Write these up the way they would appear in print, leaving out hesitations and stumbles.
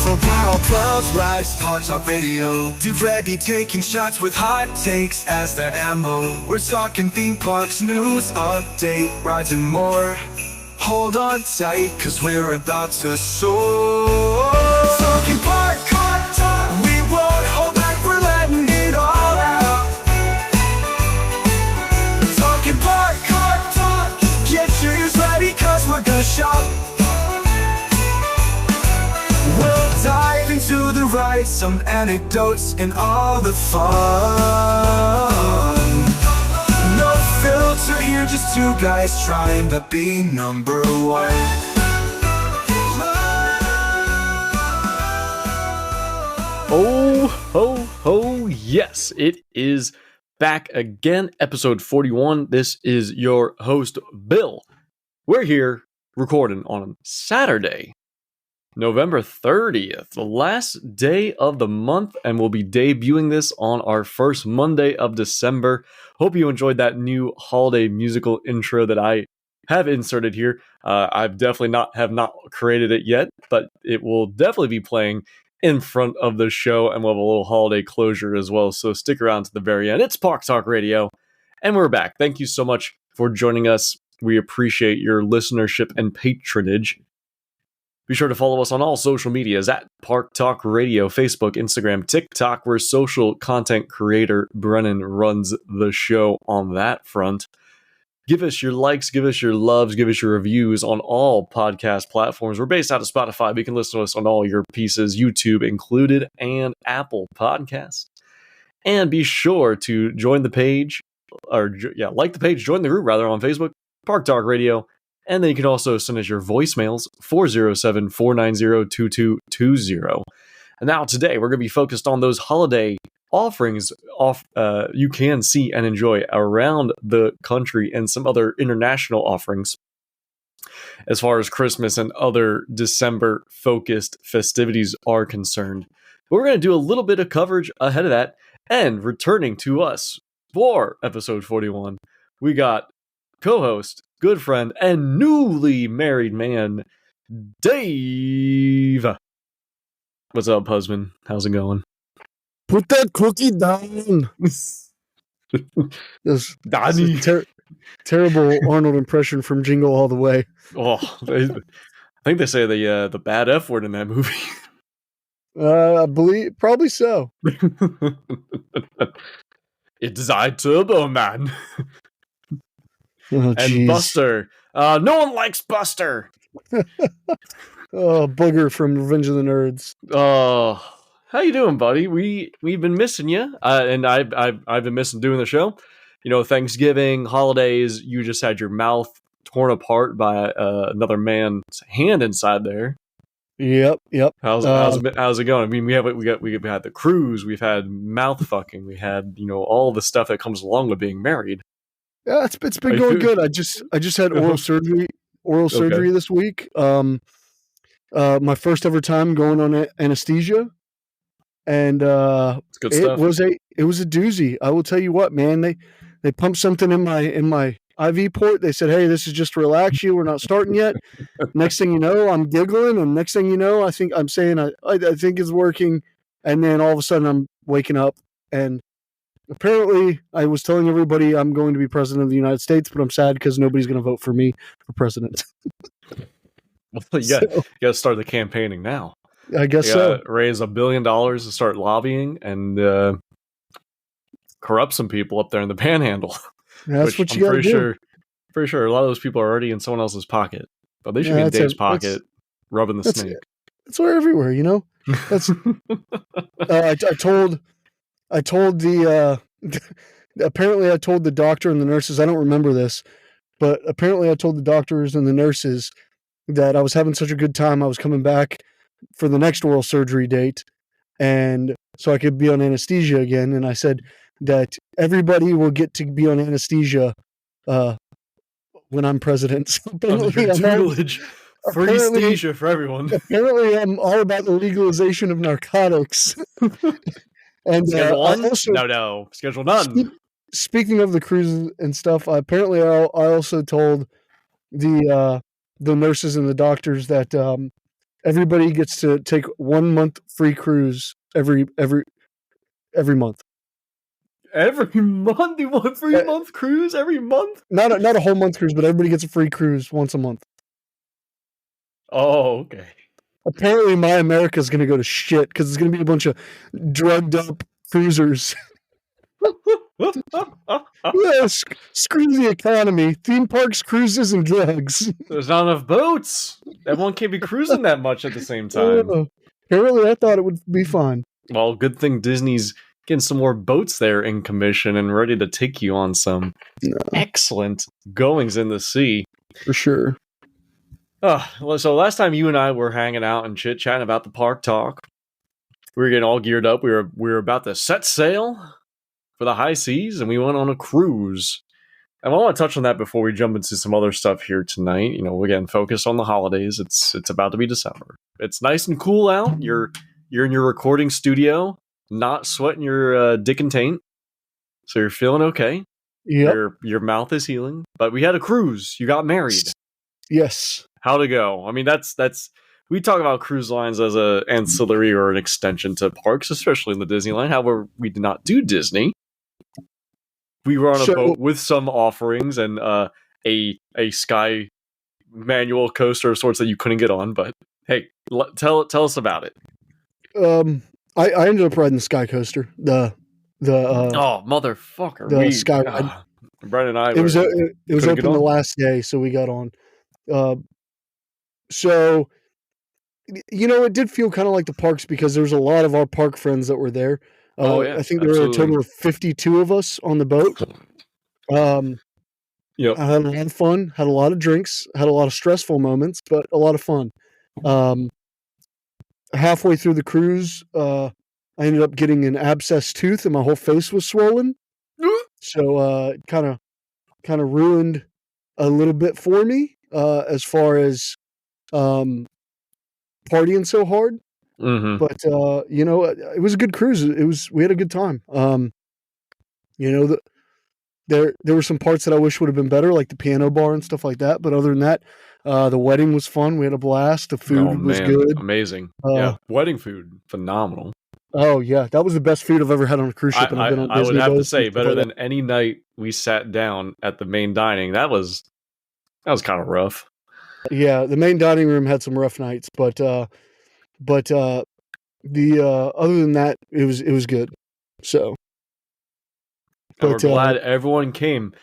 From power clouds rise, Talk Talk Radio. Dude ready taking shots with hot takes as their ammo. We're talking theme parks, news, update, rides and more. Hold on tight, cause we're about to soar. Talking park talk, we won't hold back, we're letting it all out. Talking park talk, get your ears ready, cause we're gonna shop. We'll dive into the rides, some anecdotes, and all the fun. No filter here, just two guys trying to be number one. Oh, ho, ho, yes, it is back again, episode 41. This is your host, Bill. We're here recording on Saturday, November 30th, the last day of the month, and we'll be debuting this on our first Monday of December. Hope you enjoyed that new holiday musical intro that I have inserted here. I've definitely have not created it yet, but it will definitely be playing in front of the show, and we'll have a little holiday closure as well, so stick around to the very end. It's Park Talk Radio, and we're back. Thank you so much for joining us. We appreciate your listenership and patronage. Be sure to follow us on all social medias at Park Talk Radio, Facebook, Instagram, TikTok, where social content creator Brennan runs the show on that front. Give us your likes, give us your loves, give us your reviews on all podcast platforms. We're based out of Spotify, but you can listen to us on all your pieces, YouTube included, and Apple Podcasts. And be sure to join the page, like the page, join the group rather, on Facebook, Park Talk Radio. And then you can also send us your voicemails, 407-490-2220. And now today, we're going to be focused on those holiday offerings you can see and enjoy around the country, and some other international offerings as far as Christmas and other December-focused festivities are concerned. But we're going to do a little bit of coverage ahead of that, and returning to us for episode 41, we got co-host, good friend, and newly married man, Dave. What's up, husband? How's it going? Put that cookie down. This Donnie. Terrible Arnold impression from Jingle All the Way. Oh, I think they say the bad F word in that movie. I believe probably so. It's I Turbo Man. Oh, and geez. Buster. No one likes Buster. Oh, Booger from Revenge of the Nerds. Oh, how you doing, buddy? We've been missing you, and I've been missing doing the show. You know, Thanksgiving, holidays. You just had your mouth torn apart by another man's hand inside there. Yep. How's it going? I mean, we had the cruise, we've had mouth fucking, we had all the stuff that comes along with being married. Yeah, it's been going good. I just had oral surgery this week. My first ever time going on anesthesia, and it's good stuff. It was a doozy. I will tell you what, man. They pumped something in my IV port. They said, "Hey, this is just to relax you. We're not starting yet." Next thing you know, I'm giggling, and next thing you know, I think I'm saying I think it's working, and then all of a sudden I'm waking up, and apparently I was telling everybody I'm going to be president of the United States, but I'm sad because nobody's going to vote for me for president. Well, you got to start the campaigning now. I guess so. Raise $1 billion to start lobbying and corrupt some people up there in the Panhandle. That's what you got to do. Pretty sure a lot of those people are already in someone else's pocket, but they should be in Dave's pocket, rubbing the snake. It's everywhere, That's. I told the. Apparently, I told the doctor and the nurses. I don't remember this, but apparently, I told the doctors and the nurses that I was having such a good time. I was coming back for the next oral surgery date, and so I could be on anesthesia again. And I said that everybody will get to be on anesthesia when I'm president. So tutelage. Free anesthesia for everyone. Apparently, I'm all about the legalization of narcotics. And Schedule 1? No. Schedule none. Speaking of the cruises and stuff, apparently I also told the nurses and the doctors that everybody gets to take 1 month free cruise every month. Every month? You want a free month cruise every month? Not a whole month cruise, but everybody gets a free cruise once a month. Oh, okay. Apparently, My America is going to go to shit because it's going to be a bunch of drugged up cruisers. Yeah, screw the economy. Theme parks, cruises, and drugs. There's not enough boats. Everyone can't be cruising that much at the same time. Apparently, I thought it would be fine. Well, good thing Disney's getting some more boats there in commission and ready to take you on some excellent goings in the sea. For sure. So last time you and I were hanging out and chit-chatting about the park talk, we were getting all geared up. We were about to set sail for the high seas, and we went on a cruise. And I want to touch on that before we jump into some other stuff here tonight. You know, again, focus on the holidays. It's about to be December. It's nice and cool out. You're in your recording studio, not sweating your dick and taint, so you're feeling okay. Yep. Your mouth is healing. But we had a cruise. You got married. Yes. How'd it go? I mean, that's we talk about cruise lines as a ancillary or an extension to parks, especially in the Disneyland. However, we did not do Disney. We were on a boat with some offerings and a sky manual coaster of sorts that you couldn't get on. But hey, tell us about it. I ended up riding the sky coaster. Oh motherfucker! The sky ride. Brett and I. It was open the last day, so we got on. So, you know, it did feel kind of like the parks because there was a lot of our park friends that were there. I think there were a total of 52 of us on the boat. Yep. I had a lot of fun, had a lot of drinks, had a lot of stressful moments, but a lot of fun. Halfway through the cruise, I ended up getting an abscess tooth and my whole face was swollen. So kind of ruined a little bit for me as far as partying so hard. Mm-hmm. But you know, it was a good cruise. We had a good time. You know, there were some parts that I wish would have been better, like the piano bar and stuff like that. But other than that, the wedding was fun. We had a blast. The food was good. Amazing. Wedding food, phenomenal. Oh yeah, that was the best food I've ever had on a cruise ship. And I've been on Disney. I would have to say, better than any night we sat down at the main dining. That was kind of rough. Yeah, the main dining room had some rough nights, but the other than that, it was good. So, and we're glad everyone came,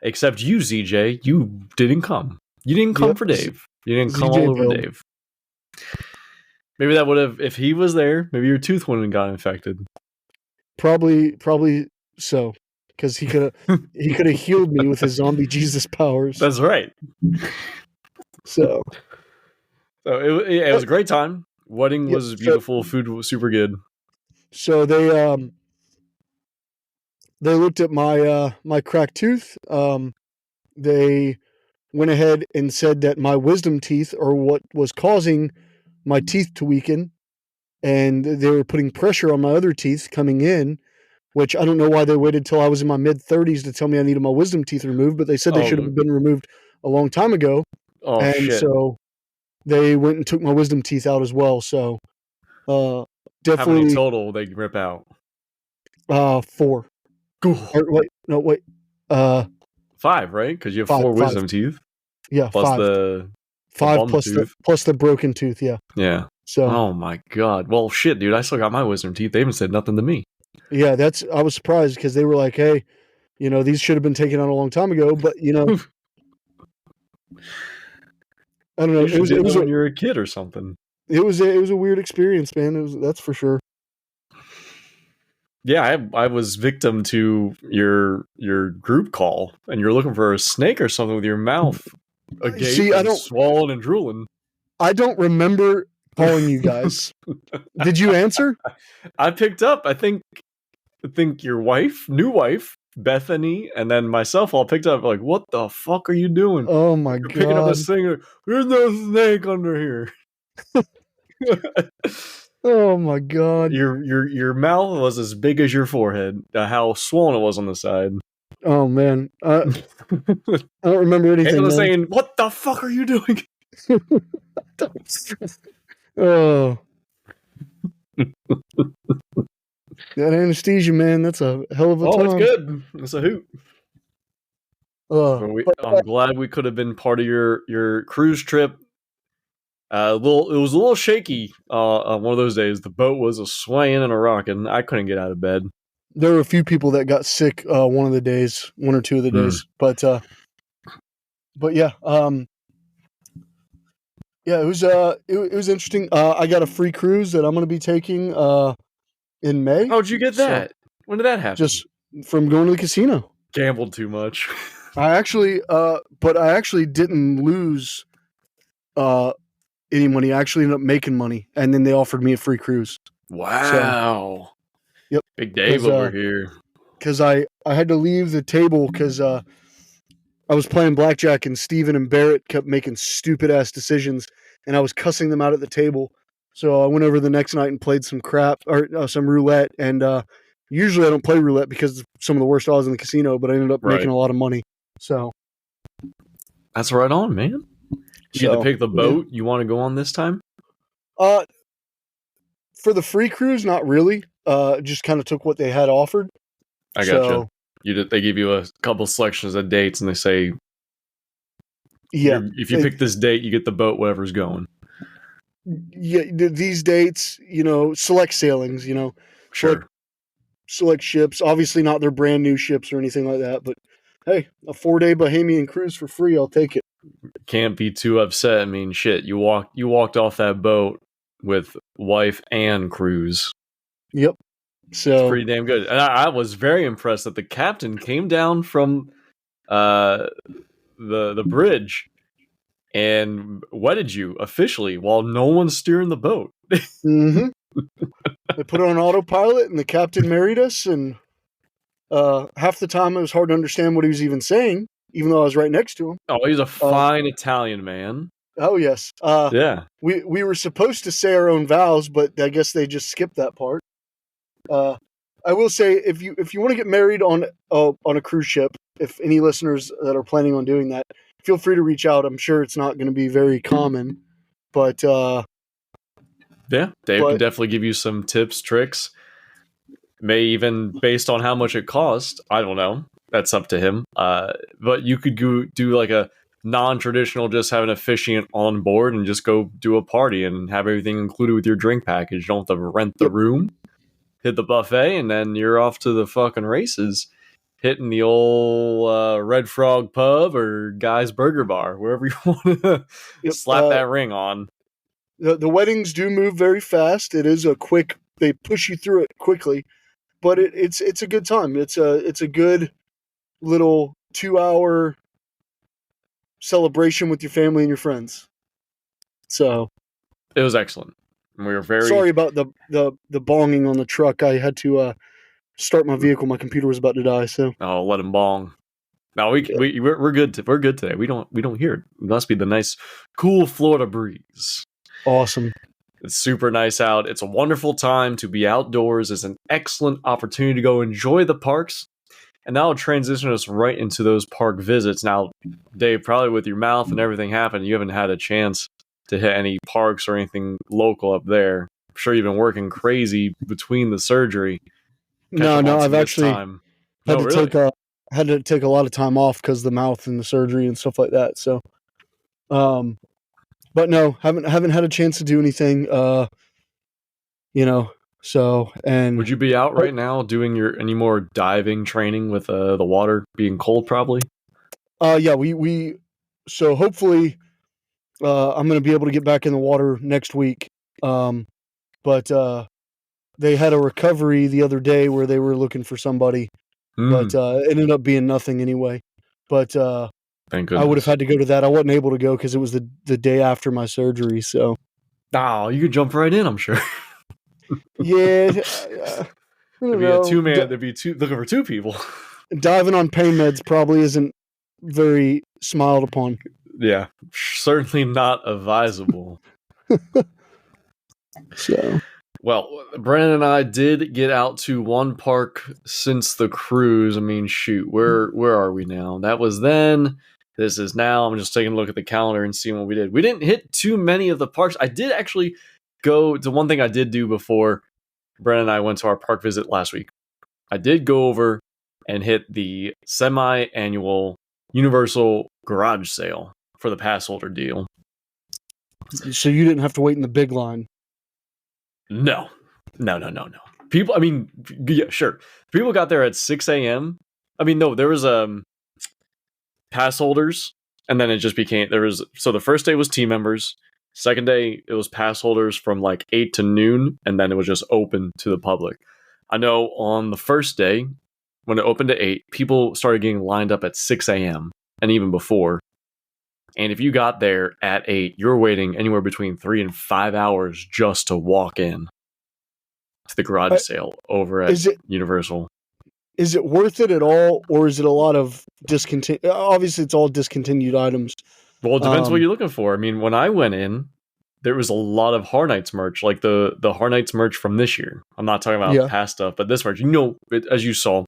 except you, ZJ. You didn't come. You didn't come for Dave. You didn't come all over Dave. Maybe that would have, if he was there, maybe your tooth wouldn't have got infected. Probably so, because he could have healed me with his zombie Jesus powers. That's right. So it was a great time. Wedding was beautiful. Food was super good. So they looked at my cracked tooth. They went ahead and said that my wisdom teeth are what was causing my teeth to weaken, and they were putting pressure on my other teeth coming in, which I don't know why they waited till I was in my mid-30s to tell me I needed my wisdom teeth removed, but they said they should have been removed a long time ago. Shit. So they went and took my wisdom teeth out as well. So definitely. How many total they rip out? 4. Wait. 5, right? Because you have 4 wisdom teeth. Yeah, plus 5. the 5 plus the broken tooth. Yeah. Yeah. So. Oh my god. Well, shit, dude. I still got my wisdom teeth. They haven't said nothing to me. Yeah, I was surprised because they were like, "Hey, you know, these should have been taken out a long time ago." But you know, I don't know. It was when you were a kid or something. It was a weird experience, man. That's for sure. Yeah, I was victim to your group call, and you're looking for a snake or something with your mouth agape and swollen and drooling. I don't remember calling you guys. Did you answer? I picked up. I think your new wife, Bethany, and then myself all picked up. Like, what the fuck are you doing? Oh my god! Picking up a singer. There's no snake under here. Oh my god! Your mouth was as big as your forehead. How swollen it was on the side. Oh man, I don't remember anything. And I was saying, "What the fuck are you doing?" Oh, that anesthesia, man, that's a hell of a Oh, time. it's good. It's a hoot. Well, But, I'm glad we could have been part of your cruise trip. It was a little shaky on one of those days. The boat was a swaying and a rocking. I couldn't get out of bed. there were a few people that got sick one of the days, 1 or 2 of the days. But yeah, yeah, it was interesting. I got a free cruise that I'm going to be taking in May. How'd you get So, that? When did that happen? just from going to the casino. Gambled too much. I actually didn't lose any money. I actually ended up making money, and then they offered me a free cruise. Wow. Yep. Big Dave over here. Because I had to leave the table because I was playing blackjack, and Steven and Barrett kept making stupid ass decisions, and I was cussing them out at the table. So I went over the next night and played some some roulette. And usually I don't play roulette because it's some of the worst odds in the casino, but I ended up making a lot of money. So that's right on, man. You get to pick the boat you want to go on this time? For the free cruise, not really. Just kind of took what they had offered. I gotcha. They give you a couple selections of dates, and they say, if you pick this date, you get the boat, whatever's going. Yeah, these dates, select sailings, Sure. Select ships. Obviously, not their brand new ships or anything like that. But hey, a 4-day Bahamian cruise for free, I'll take it. Can't be too upset. I mean, shit, you walked off that boat with wife and cruise. Yep. So it's pretty damn good. And I was very impressed that the captain came down from the bridge and wedded you officially while no one's steering the boat. Mm-hmm. They put it on autopilot, and the captain married us. And half the time, it was hard to understand what he was even saying, even though I was right next to him. Oh, he's a fine Italian man. Oh yes. Yeah. We were supposed to say our own vows, but I guess they just skipped that part. I will say, if you want to get married on a cruise ship, if any listeners that are planning on doing that, feel free to reach out. I'm sure it's not going to be very common, but yeah, Dave can definitely give you some tips, tricks. May even based on how much it costs. I don't know. That's up to him. But you could do like a non-traditional, just have an officiant on board and just go do a party and have everything included with your drink package. You don't have to rent the room, hit the buffet, and then you're off to the fucking races, hitting the old Red Frog Pub or Guy's Burger Bar, wherever you want to slap that ring on. The weddings do move very fast. It is they push you through it quickly, but it's a good time. It's a good little 2-hour celebration with your family and your friends. So it was excellent. We were very sorry about the bonging on the truck. I had to start my vehicle. My computer was about to die. So let him bong. No, we're good. We're good today. We don't hear it. It must be the nice, cool Florida breeze. Awesome. It's super nice out. It's a wonderful time to be outdoors. It's an excellent opportunity to go enjoy the parks. And that'll transition us right into those park visits. Now, Dave, probably with your mouth and everything happening, you haven't had a chance to hit any parks or anything local up there. I'm sure you've been working crazy between the surgery. No, I've actually had to take a lot of time off because of the mouth and the surgery and stuff like that. So, but no, haven't had a chance to do anything. So, and would you be out right now doing any more diving training with the water being cold? Probably. Yeah, we so hopefully I'm going to be able to get back in the water next week. But they had a recovery the other day where they were looking for somebody, but it ended up being nothing anyway. But thank goodness. I would have had to go to that. I wasn't able to go because it was the day after my surgery. So, you could jump right in, I'm sure. Yeah, there'd be a 2-man. There'd be looking for 2 people. Diving on pain meds probably isn't very smiled upon. Yeah, certainly not advisable. So, well, Brandon and I did get out to one park since the cruise. I mean, shoot, where are we now? That was then. This is now. I'm just taking a look at the calendar and seeing what we did. We didn't hit too many of the parks. I did actually go. The one thing I did do before Brennan and I went to our park visit last week, I did go over and hit the semi-annual Universal garage sale for the pass holder deal. So you didn't have to wait in the big line. No. People, I mean, yeah, sure. People got there at 6 a.m. I mean, no, there was pass holders, and then it just became, so the first day was team members. Second day, it was pass holders from like 8 to noon, and then it was just open to the public. I know on the first day, when it opened at 8, people started getting lined up at 6 a.m. and even before. And if you got there at 8, you're waiting anywhere between 3 and 5 hours just to walk in to the garage sale over at Universal. Is it worth it at all, or is it a lot of discontinued? Obviously, it's all discontinued items. Well, it depends what you're looking for. I mean, when I went in, there was a lot of Horror Nights merch, like the Horror Nights merch from this year. I'm not talking about past stuff, but this merch. You know, as you saw,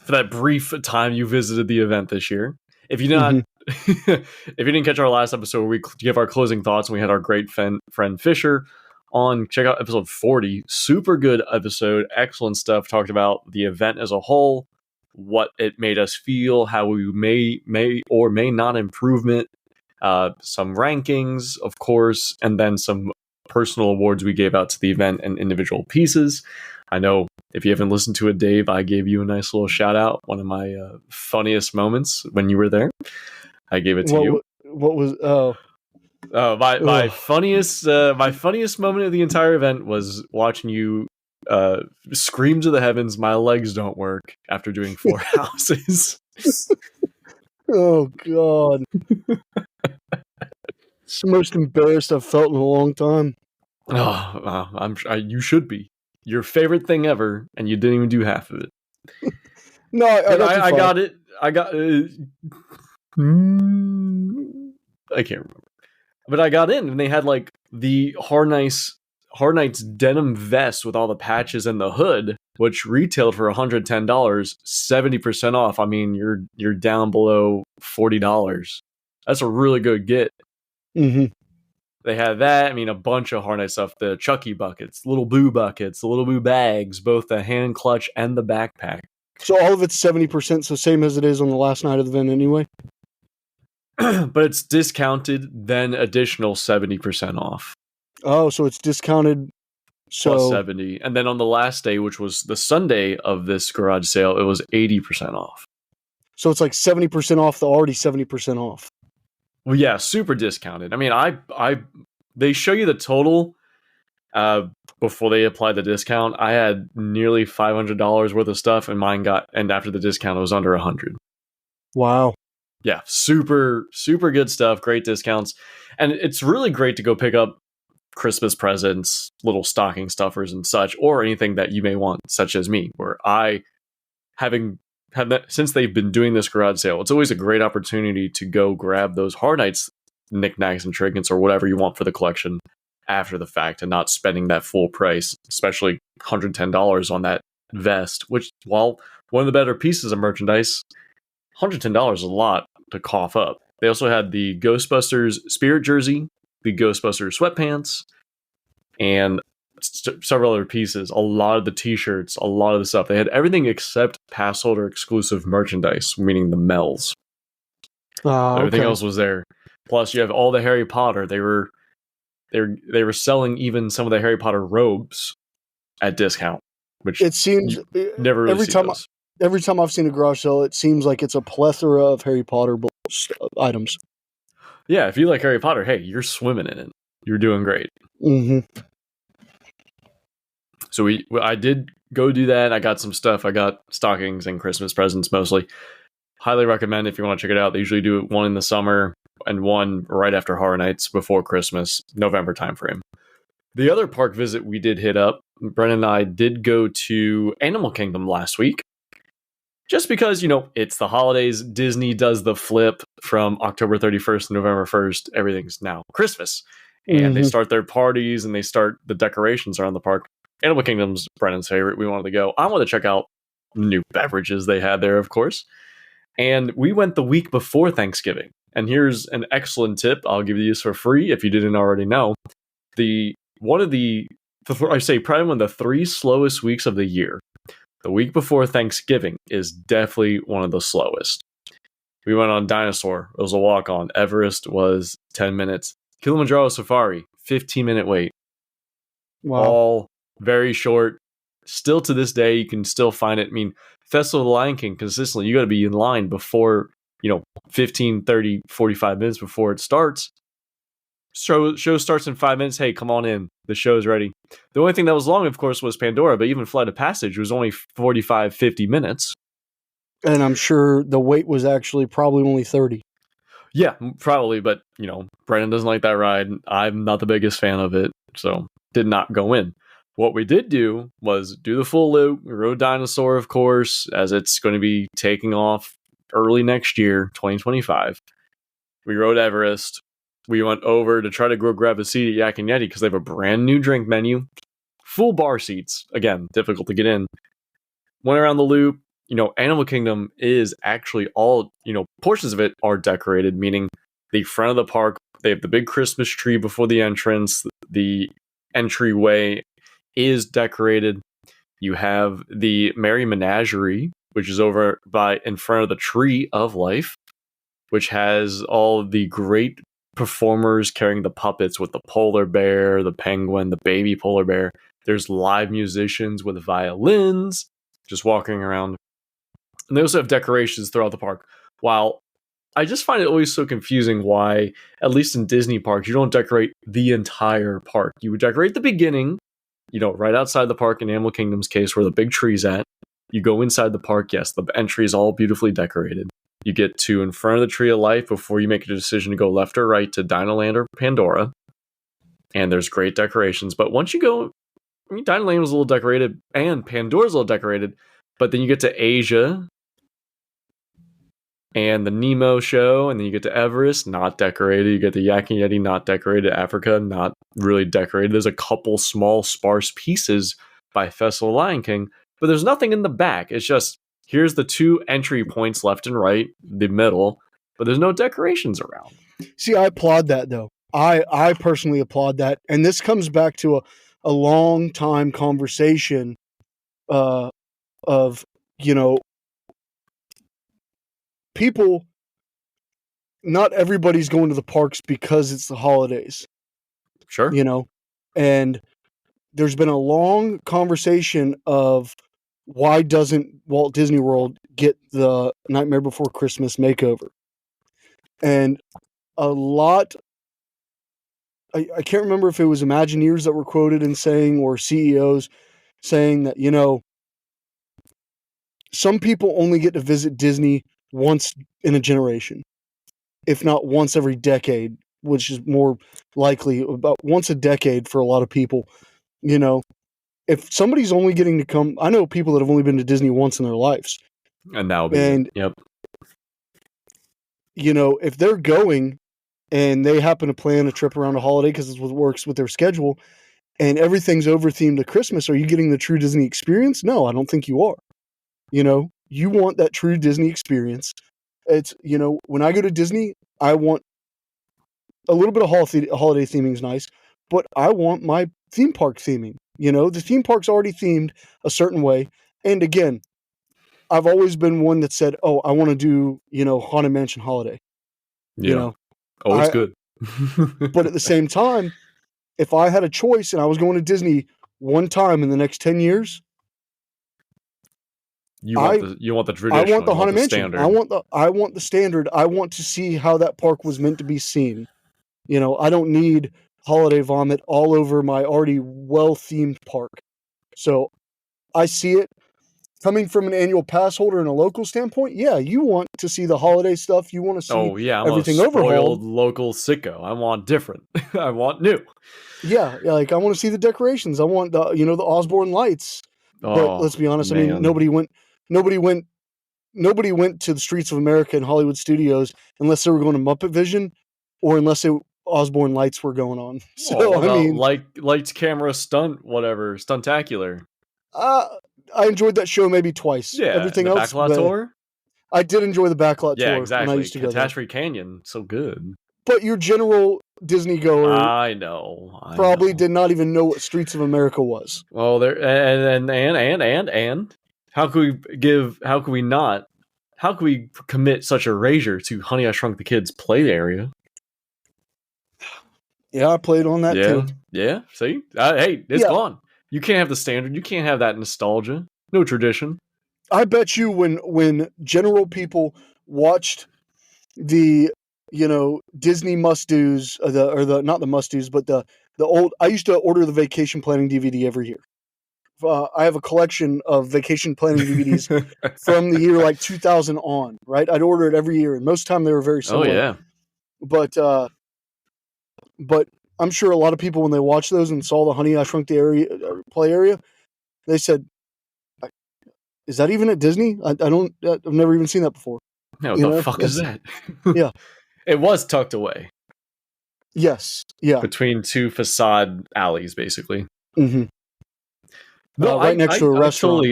for that brief time you visited the event this year. If you not, if you didn't catch our last episode where we give our closing thoughts and we had our great friend Fisher on, check out episode 40. Super good episode, excellent stuff. Talked about the event as a whole, what it made us feel, how we may or may not improve it, some rankings, of course, and then some personal awards we gave out to the event and individual pieces. I know if you haven't listened to it, Dave, I gave you a nice little shout out. One of my funniest moments when you were there. I gave it to you. What was my funniest moment of the entire event was watching you scream to the heavens, "My legs don't work," after doing 4 houses. Oh God. It's the most embarrassed I've felt in a long time. You should be. Your favorite thing ever, and you didn't even do half of it. No, I got it. I got. I can't remember, but I got in, and they had like the Horror Nights denim vest with all the patches and the hood, which retailed for $110, 70% off. I mean, you're down below $40. That's a really good get. Mm-hmm. They had that. I mean, a bunch of Horror Nights stuff. The Chucky buckets, little boo buckets, the little boo bags, both the hand clutch and the backpack. So all of it's 70%, so same as it is on the last night of the event anyway? But it's discounted, then additional 70% off. Oh, so it's discounted. Plus 70. And then on the last day, which was the Sunday of this garage sale, it was 80% off. So it's like 70% off the already 70% off. Well, yeah, super discounted. I mean, they show you the total before they apply the discount. I had nearly $500 worth of stuff, and and after the discount, it was under $100. Wow. Yeah, super, super good stuff. Great discounts. And it's really great to go pick up Christmas presents, little stocking stuffers and such, or anything that you may want, such as me, where since they've been doing this garage sale, it's always a great opportunity to go grab those Horror Nights knickknacks and trinkets or whatever you want for the collection after the fact, and not spending that full price, especially $110 on that vest, which, while one of the better pieces of merchandise, $110 is a lot to cough up. They also had the Ghostbusters Spirit jersey, the Ghostbusters sweatpants, and several other pieces. A lot of the t-shirts, a lot of the stuff. They had everything except pass holder exclusive merchandise, meaning the Mells. Everything else was there. Plus, you have all the Harry Potter. They were selling even some of the Harry Potter robes at discount, which it seems never really every time I've seen a garage sale, it seems like it's a plethora of Harry Potter items. Yeah, if you like Harry Potter, hey, you're swimming in it. You're doing great. Mm-hmm. So I did go do that. I got some stuff. I got stockings and Christmas presents mostly. Highly recommend if you want to check it out. They usually do one in the summer and one right after Horror Nights before Christmas, November timeframe. The other park visit we did hit up, Brennan and I did go to Animal Kingdom last week. Just because, it's the holidays. Disney does the flip from October 31st to November 1st. Everything's now Christmas. And they start their parties and they start the decorations around the park. Animal Kingdom's Brennan's favorite. We wanted to go. I wanted to check out the new beverages they had there, of course. And we went the week before Thanksgiving. And here's an excellent tip. I'll give you this for free if you didn't already know. The one of I say probably one of the 3 slowest weeks of the year. The week before Thanksgiving is definitely one of the slowest. We went on Dinosaur. It was a walk on. Everest was 10 minutes. Kilimanjaro Safari, 15-minute wait. Wow. All very short. Still to this day, you can still find it. I mean, Festival of the Lion King, consistently, you got to be in line before, 15, 30, 45 minutes before it starts. Show starts in 5 minutes. Hey, come on in. The show's ready. The only thing that was long, of course, was Pandora, but even Flight of Passage was only 45, 50 minutes. And I'm sure the wait was actually probably only 30. Yeah, probably, but, Brennan doesn't like that ride. I'm not the biggest fan of it, so did not go in. What we did do was do the full loop. We rode Dinosaur, of course, as it's going to be taking off early next year, 2025. We rode Everest. We went over to try to go grab a seat at Yak and Yeti because they have a brand new drink menu. Full bar seats. Again, difficult to get in. Went around the loop. Animal Kingdom is actually all, portions of it are decorated, meaning the front of the park, they have the big Christmas tree before the entrance. The entryway is decorated. You have the Merry Menagerie, which is over in front of the Tree of Life, which has all the great performers carrying the puppets with the polar bear, the penguin, the baby polar bear. There's live musicians with violins just walking around. And they also have decorations throughout the park. While I just find it always so confusing why, at least in Disney parks, you don't decorate the entire park. You would decorate the beginning, right outside the park in Animal Kingdom's case where the big tree's at. You go inside the park, yes, the entry is all beautifully decorated. You get to in front of the Tree of Life before you make a decision to go left or right to Dinoland or Pandora. And there's great decorations. But once you go, Dinoland was a little decorated and Pandora's a little decorated. But then you get to Asia and the Nemo show, and then you get to Everest, not decorated. You get the Yak and Yeti, not decorated. Africa, not really decorated. There's a couple small, sparse pieces by Festival of the Lion King, but there's nothing in the back. It's just, here's the 2 entry points left and right, the middle, but there's no decorations around. See, I applaud that, though. I personally applaud that. And this comes back to a long time conversation of, people, not everybody's going to the parks because it's the holidays. Sure. And there's been a long conversation of why doesn't Walt Disney World get the Nightmare Before Christmas makeover? And a lot, I can't remember if it was Imagineers that were quoted in saying, or CEOs saying that, some people only get to visit Disney once in a generation, if not once every decade, which is more likely about once a decade for a lot of people. If somebody's only getting to come, I know people that have only been to Disney once in their lives. And that'll be yep. If they're going and they happen to plan a trip around a holiday because it's what works with their schedule and everything's over themed to Christmas, are you getting the true Disney experience? No, I don't think you are. You want that true Disney experience. It's, when I go to Disney, I want a little bit of holiday theming is nice, but I want my theme park theming. The theme park's already themed a certain way. And again, I've always been one that said, oh, I want to do, Haunted Mansion Holiday. Yeah. Always good. But at the same time, if I had a choice and I was going to Disney one time in the next 10 years, you want the traditional. I want the Haunted Mansion. Standard. I want the standard. I want to see how that park was meant to be seen. I don't need holiday vomit all over my already well-themed park. So I see it coming from an annual pass holder and a local standpoint. Yeah, you want to see the holiday stuff. You want to see everything overhauled. Local sicko. I want different. I want new. Yeah, like I want to see the decorations. I want the the Osborne lights. But let's be honest. Man. I mean, nobody went to the streets of America and Hollywood studios unless they were going to Muppet Vision or unless Osborne lights were going on. So lights, camera, stunt, whatever, stuntacular. I enjoyed that show maybe twice. Yeah, everything the else. Backlot tour. I did enjoy the Backlot tour. Yeah, exactly. When I used to go there. Catastrophe Canyon, so good. But your general Disney goer I know. probably did not even know what Streets of America was. Well, there and how could we commit such erasure to Honey I Shrunk the Kids play area? Yeah, I played on that too. Yeah. See, hey, it's gone. You can't have the standard. You can't have that nostalgia. No tradition. I bet you when general people watched the Disney must-dos, not the must-dos, but the old. I used to order the vacation planning DVD every year. I have a collection of vacation planning DVDs from the year like 2000 on. Right, I'd order it every year, and most of the time they were very similar. Oh yeah. But I'm sure a lot of people, when they watched those and saw the Honey I Shrunk the play area, they said, "Is that even at Disney? I've never even seen that before." No, what the fuck is that? Yeah. It was tucked away. Yes. Yeah. Between two facade alleys, basically. Mm-hmm. No, right next to a restaurant.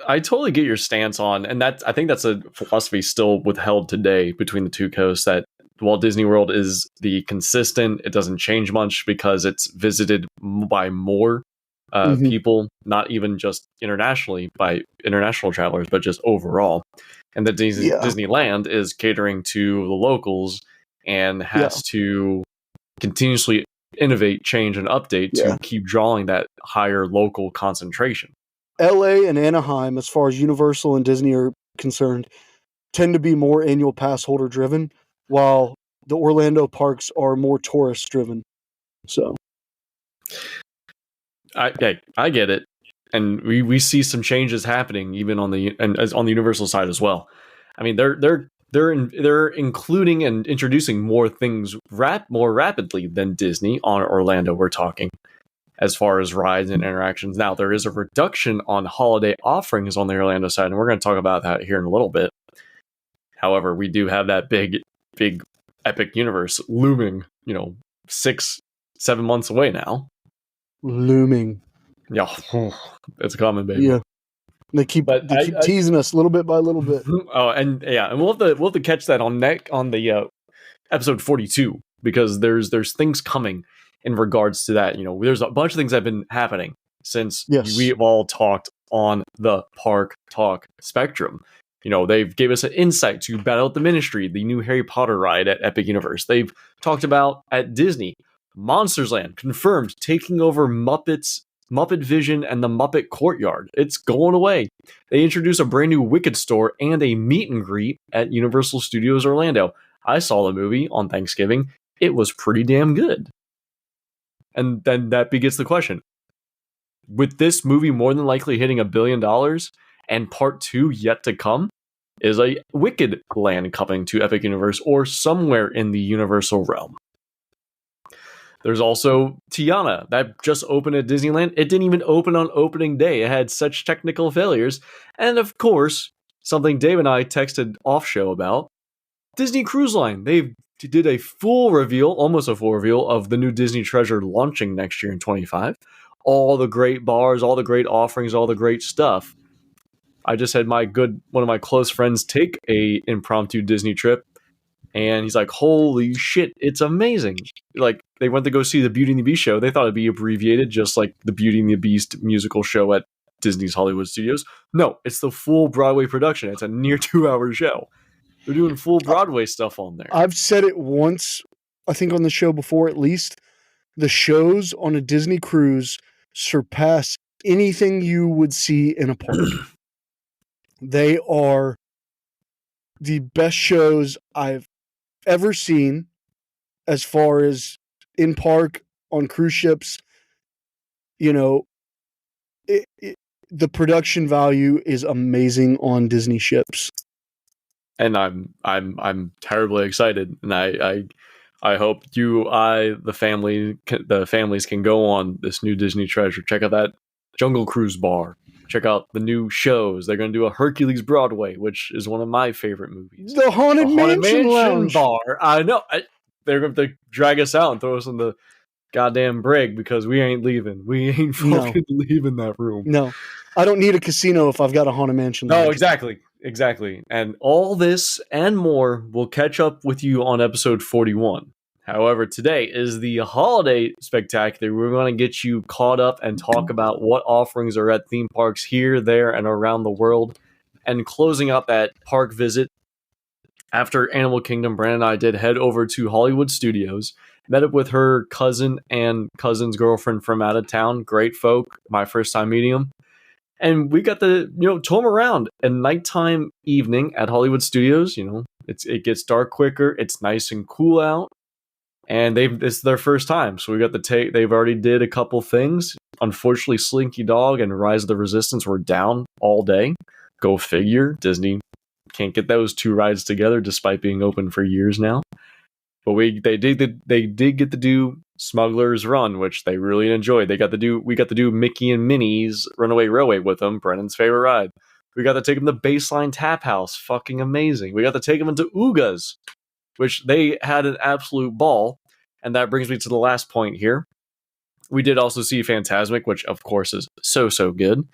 I totally get your stance on, and I think that's a philosophy still withheld today between the two coasts, that Walt Disney World is the consistent, it doesn't change much because it's visited by more people, not even just internationally by international travelers, but just overall. And that Disneyland is catering to the locals and has to continuously innovate, change, and update to keep drawing that higher local concentration. LA and Anaheim, as far as Universal and Disney are concerned, tend to be more annual pass holder driven, while the Orlando parks are more tourist driven. So I get it. And we see some changes happening even on the Universal side as well. I mean, they're including and introducing more things more rapidly than Disney on Orlando. We're talking as far as rides and interactions. Now, there is a reduction on holiday offerings on the Orlando side, and we're going to talk about that here in a little bit. However, we do have that big Epic Universe looming, 6-7 months away now. Looming. Yeah, it's coming, baby. Yeah, they keep teasing us little bit by little bit. Oh, and we'll have to catch that on the episode 42, because there's things coming in regards to that. There's a bunch of things that have been happening since we've all talked on the Park Talk spectrum. They've gave us an insight to Battle at the Ministry, the new Harry Potter ride at Epic Universe. They've talked about at Disney, Monsters Land confirmed taking over Muppet Vision and the Muppet Courtyard. It's going away. They introduced a brand new Wicked store and a meet and greet at Universal Studios Orlando. I saw the movie on Thanksgiving. It was pretty damn good. And then that begets the question. With this movie more than likely hitting $1 billion and part 2 yet to come, is a Wicked Land coming to Epic Universe or somewhere in the Universal realm? There's also Tiana that just opened at Disneyland. It didn't even open on opening day. It had such technical failures. And of course, something Dave and I texted off show about, Disney Cruise Line. They did a full reveal, almost a full reveal, of the new Disney Treasure launching next year in 2025. All the great bars, all the great offerings, all the great stuff. I just had one of my close friends take a impromptu Disney trip, and he's like, holy shit, it's amazing. Like, they went to go see the Beauty and the Beast show. They thought it'd be abbreviated, just like the Beauty and the Beast musical show at Disney's Hollywood Studios. No, it's the full Broadway production. It's a near 2-hour show. They're doing full Broadway stuff on there. I've said it once, I think on the show before at least, the shows on a Disney cruise surpass anything you would see in a park. They are the best shows I've ever seen as far as in park, on cruise ships. The production value is amazing on Disney ships. And I'm terribly excited, and I hope the families can go on this new Disney Treasure. Check out that Jungle Cruise bar. Check out the new shows. They're going to do a Hercules Broadway, which is one of my favorite movies. The Haunted Mansion Lounge bar. I know. They're going to drag us out and throw us in the goddamn brig because we ain't leaving. We ain't fucking leaving that room. No, I don't need a casino if I've got a Haunted Mansion Lounge. No, exactly. And all this and more will catch up with you on episode 41. However, today is the holiday spectacular. We're going to get you caught up and talk about what offerings are at theme parks here, there, and around the world. And closing out that park visit, after Animal Kingdom, Brandon and I did head over to Hollywood Studios, met up with her cousin and cousin's girlfriend from out of town. Great folk. My first time meeting them. And we got to, tour them around. A nighttime evening at Hollywood Studios, it gets dark quicker. It's nice and cool out. And it's their first time. So we got they've already did a couple things. Unfortunately, Slinky Dog and Rise of the Resistance were down all day. Go figure. Disney can't get those two rides together despite being open for years now. But they did get to do Smuggler's Run, which they really enjoyed. We got to do Mickey and Minnie's Runaway Railway with them, Brennan's favorite ride. We got to take them to Baseline Tap House, fucking amazing. We got to take them into Ooga's, which they had an absolute ball. And that brings me to the last point here. We did also see Fantasmic, which of course is so good.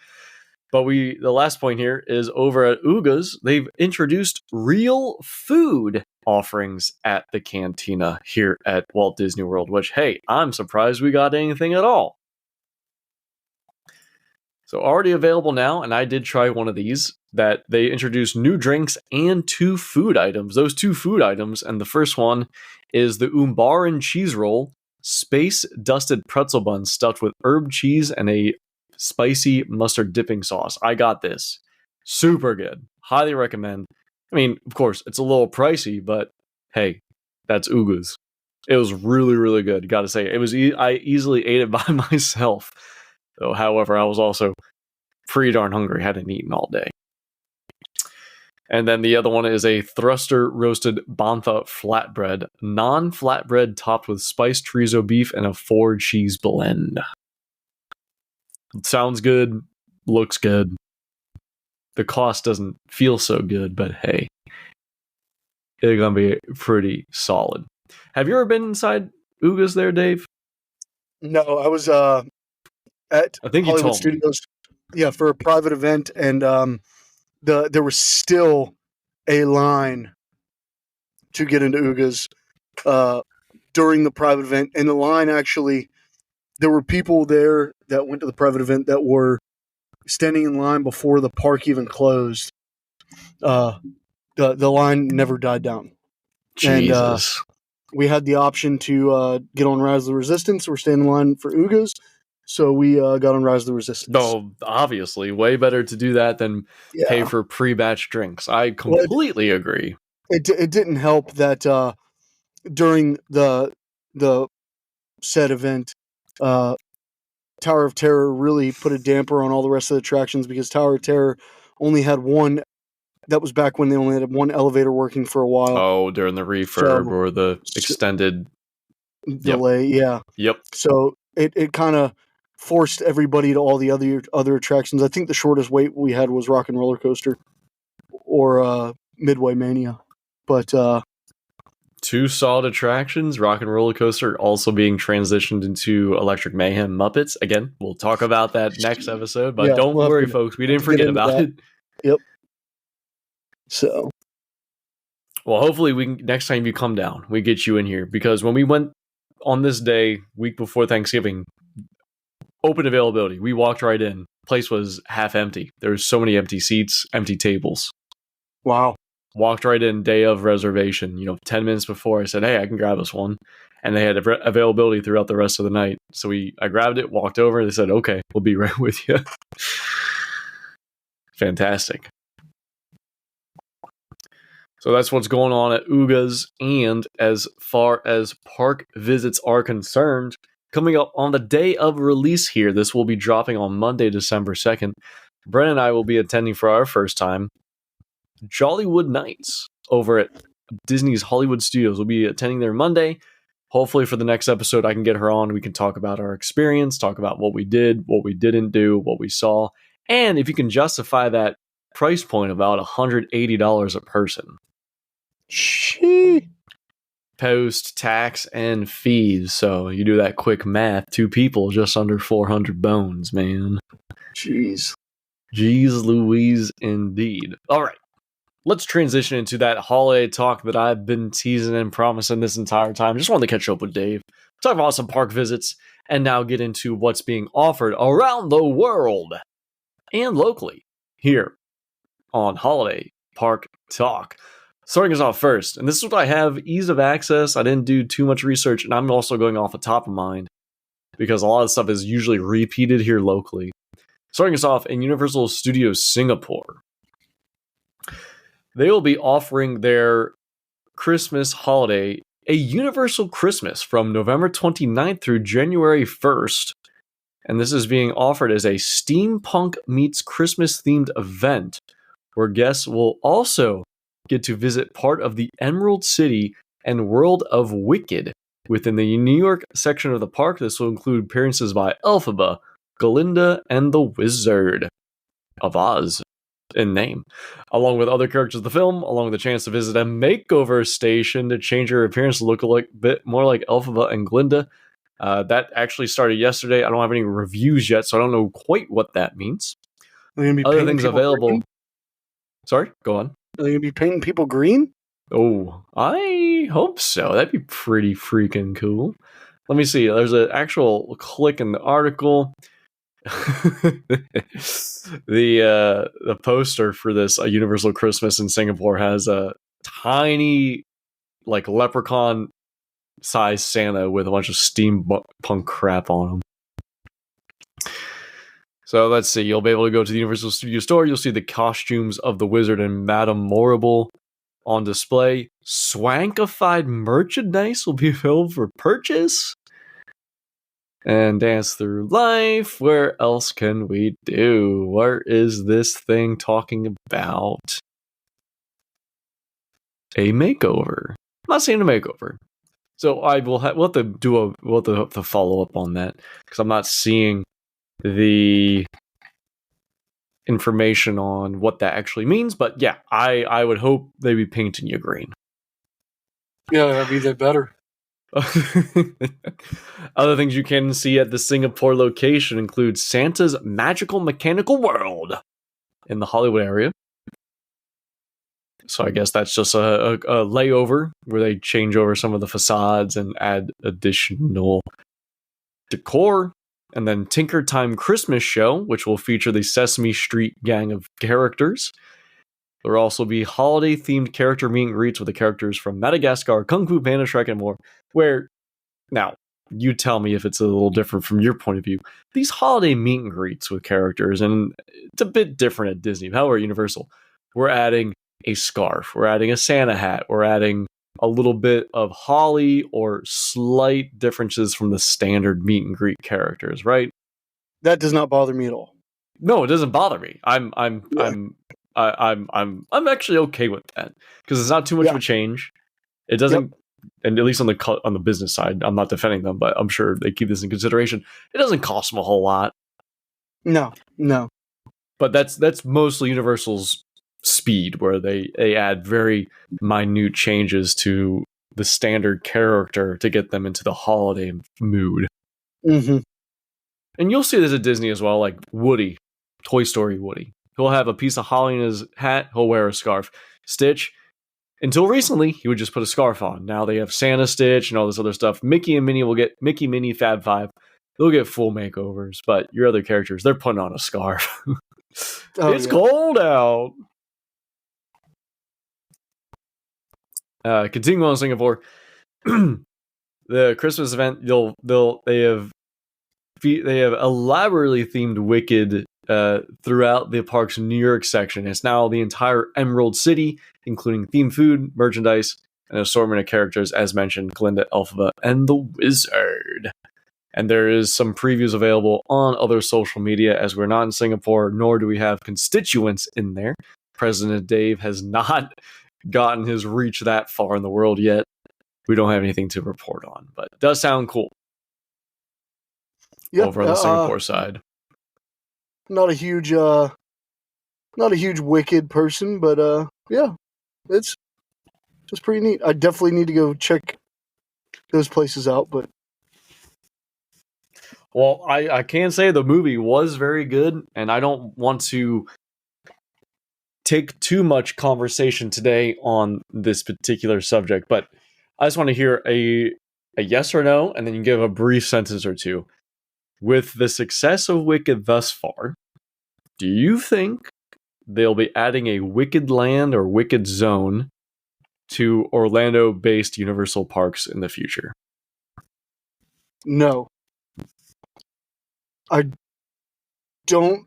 But the last point here is over at Ooga's, they've introduced real food offerings at the cantina here at Walt Disney World, which, hey, I'm surprised we got anything at all. So already available now, and I did try one of these, that they introduced new drinks and 2 food items. Those 2 food items, and the first one is the Umbaran cheese roll, space dusted pretzel bun stuffed with herb cheese and a spicy mustard dipping sauce. I got this. Super good. Highly recommend. I mean, of course, it's a little pricey, but hey, that's Ooga's. It was really good. Gotta say, I easily ate it by myself. Though, however, I was also pretty darn hungry. Hadn't eaten all day. And then the other one is a thruster roasted bantha flatbread, non-flatbread topped with spiced chorizo beef and a 4 cheese blend. Sounds good, looks good. The cost doesn't feel so good, but hey, it's gonna be pretty solid. Have you ever been inside Ooga's there, Dave? No, I was at I think you Hollywood told Studios, for a private event, and there was still a line to get into Ooga's during the private event, and the line actually, there were people there that went to the private event that were standing in line before the park even closed. The line never died down. Jesus. And we had the option to get on Rise of the Resistance or stand in line for Ooga's. So we got on Rise of the Resistance. No, obviously, way better to do that than pay for pre-batch drinks. I completely agree. It didn't help that during the said event, Tower of Terror really put a damper on all the rest of the attractions because Tower of Terror only had one. That was back when they only had one elevator working for a while. Oh, during the refurb or the extended delay, yeah. Yep. So it kind of forced everybody to all the other attractions. I think the shortest wait we had was Rock and Roller Coaster or Midway Mania. But 2 solid attractions, Rock and Roller Coaster also being transitioned into Electric Mayhem Muppets. Again, we'll talk about that next episode, but don't worry, folks, we didn't forget about it. Yep. So, well, hopefully next time you come down, we get you in here, because when we went on this day, week before Thanksgiving, open availability, we walked right in. Place was half empty. There was so many empty seats, empty tables. Wow. Walked right in, day of reservation. 10 minutes before, I said, hey, I can grab us one. And they had availability throughout the rest of the night. So I grabbed it, walked over, they said, okay, we'll be right with you. Fantastic. So that's what's going on at Ooga's. And as far as park visits are concerned, coming up on the day of release here, this will be dropping on Monday, December 2nd. Bren and I will be attending for our first time Jollywood Nights over at Disney's Hollywood Studios. We'll be attending there Monday. Hopefully for the next episode, I can get her on. We can talk about our experience, talk about what we did, what we didn't do, what we saw, and if you can justify that price point of about $180 a person. Post tax and fees. So you do that quick math, 2 people, just under 400 bones, man. Jeez Louise, indeed. All right. let's transition into that holiday talk that I've been teasing and promising this entire time. Just wanted to catch up with Dave, talk about some park visits, and now get into what's being offered around the world and locally here on Holiday Park Talk. Starting us off first, and this is what I have, ease of access. I didn't do too much research, and I'm also going off the top of mind because a lot of stuff is usually repeated here locally. Starting us off in Universal Studios Singapore. They will be offering their Christmas holiday, a Universal Christmas, from November 29th through January 1st. And this is being offered as a steampunk meets Christmas themed event where guests will also get to visit part of the Emerald City and World of Wicked within the New York section of the park. This will include appearances by Elphaba, Glinda, and the Wizard of Oz in name, along with other characters of the film, along with the chance to visit a makeover station to change your appearance to look a bit more like Elphaba and Glinda. That actually started yesterday. I don't have any reviews yet, so I don't know quite what that means. Other things available. Green? Sorry, go on. Are they going to be painting people green? Oh, I hope so. That'd be pretty freaking cool. Let me see. There's an actual click in the article. The poster for this Universal Christmas in Singapore has a tiny, like, leprechaun size Santa with a bunch of steampunk crap on him. So let's see. You'll be able to go to the Universal Studio Store. You'll see the costumes of the Wizard and Madame Morrible on display. Swankified merchandise will be available for purchase. And Dance Through Life. Where else can we do? Where is this thing talking about? A makeover. I'm not saying a makeover. So I will we'll have to do we'll have to follow up on that because I'm not seeing the information on what that actually means. But yeah, I would hope they'd be painting you green. Yeah, that'd be the better. Other things you can see at the Singapore location include Santa's Magical Mechanical World in the Hollywood area. So I guess that's just a layover where they change over some of the facades and add additional decor. And then Tinker Time Christmas Show, which will feature the Sesame Street gang of characters. There will also be holiday-themed character meet and greets with the characters from Madagascar, Kung Fu Panda, Shrek, and more. Where, now, you tell me if it's a little different from your point of view. These holiday meet and greets with characters, and it's a bit different at Disney. However, Universal, we're adding a scarf, we're adding a Santa hat, we're adding a little bit of holly or slight differences from the standard meet and greet characters, right? That does not bother me at all. No, it doesn't bother me. I'm actually okay with that because it's not too much of a change. It doesn't, and at least on the business side, I'm not defending them, but I'm sure they keep this in consideration. It doesn't cost them a whole lot. No. But that's mostly Universal's speed, where they add very minute changes to the standard character to get them into the holiday mood. Mm-hmm. And you'll see this at Disney as well, like Woody, Toy Story Woody. He'll have a piece of holly in his hat. He'll wear a scarf. Stitch, until recently, he would just put a scarf on. Now they have Santa Stitch and all this other stuff. Mickey and Minnie will get Mickey, Minnie, Fab Five. They'll get full makeovers, but your other characters, they're putting on a scarf. It's cold out. Continuing on Singapore, the Christmas event, they have elaborately themed Wicked throughout the park's New York section. It's now the entire Emerald City, including themed food, merchandise, and an assortment of characters, as mentioned, Glinda, Elphaba, and the Wizard. And there is some previews available on other social media, as we're not in Singapore, nor do we have constituents in there. President Dave has not gotten his reach that far in the world yet. We don't have anything to report on, but it does sound cool. Over on the Singapore side. Not a huge Wicked person, but yeah, it's pretty neat. I definitely need to go check those places out. But well, I can say the movie was very good, and I don't want to take too much conversation today on this particular subject, but I just want to hear a yes or no, and then you give a brief sentence or two. With the success of Wicked thus far, do you think they'll be adding a Wicked Land or Wicked Zone to Orlando-based Universal parks in the future? No. I don't.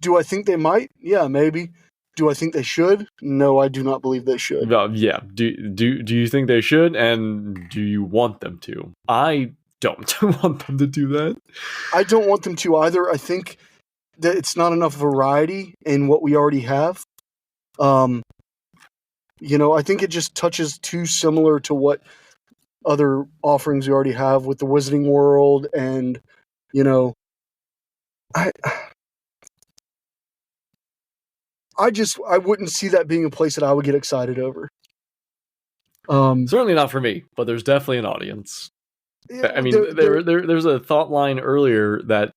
Do I think they might? Yeah, maybe. Do I think they should? No, I do not believe they should. Yeah. Do you think they should, and do you want them to? I don't want them to do that. I don't want them to either. I think that it's not enough variety in what we already have. I think it just touches too similar to what other offerings we already have with the Wizarding World, and I wouldn't see that being a place that I would get excited over. Certainly not for me, but there's definitely an audience. Yeah, I mean, there's a thought line earlier that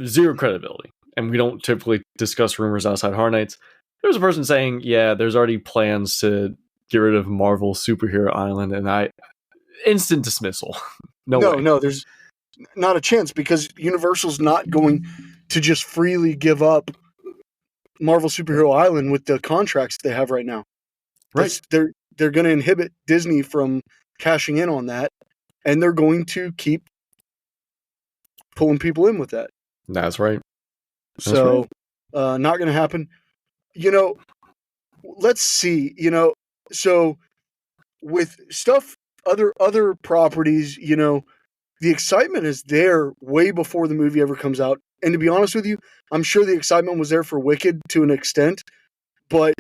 zero credibility, and we don't typically discuss rumors outside Horror Nights. There's a person saying, yeah, there's already plans to get rid of Marvel Superhero Island, and instant dismissal. No, there's not a chance, because Universal's not going to just freely give up Marvel Superhero Island with the contracts they have right now. Right. They're going to inhibit Disney from cashing in on that, and they're going to keep pulling people in with that. That's right. Not going to happen. Let's see. So with stuff, other properties, the excitement is there way before the movie ever comes out. And to be honest with you, I'm sure the excitement was there for Wicked to an extent, but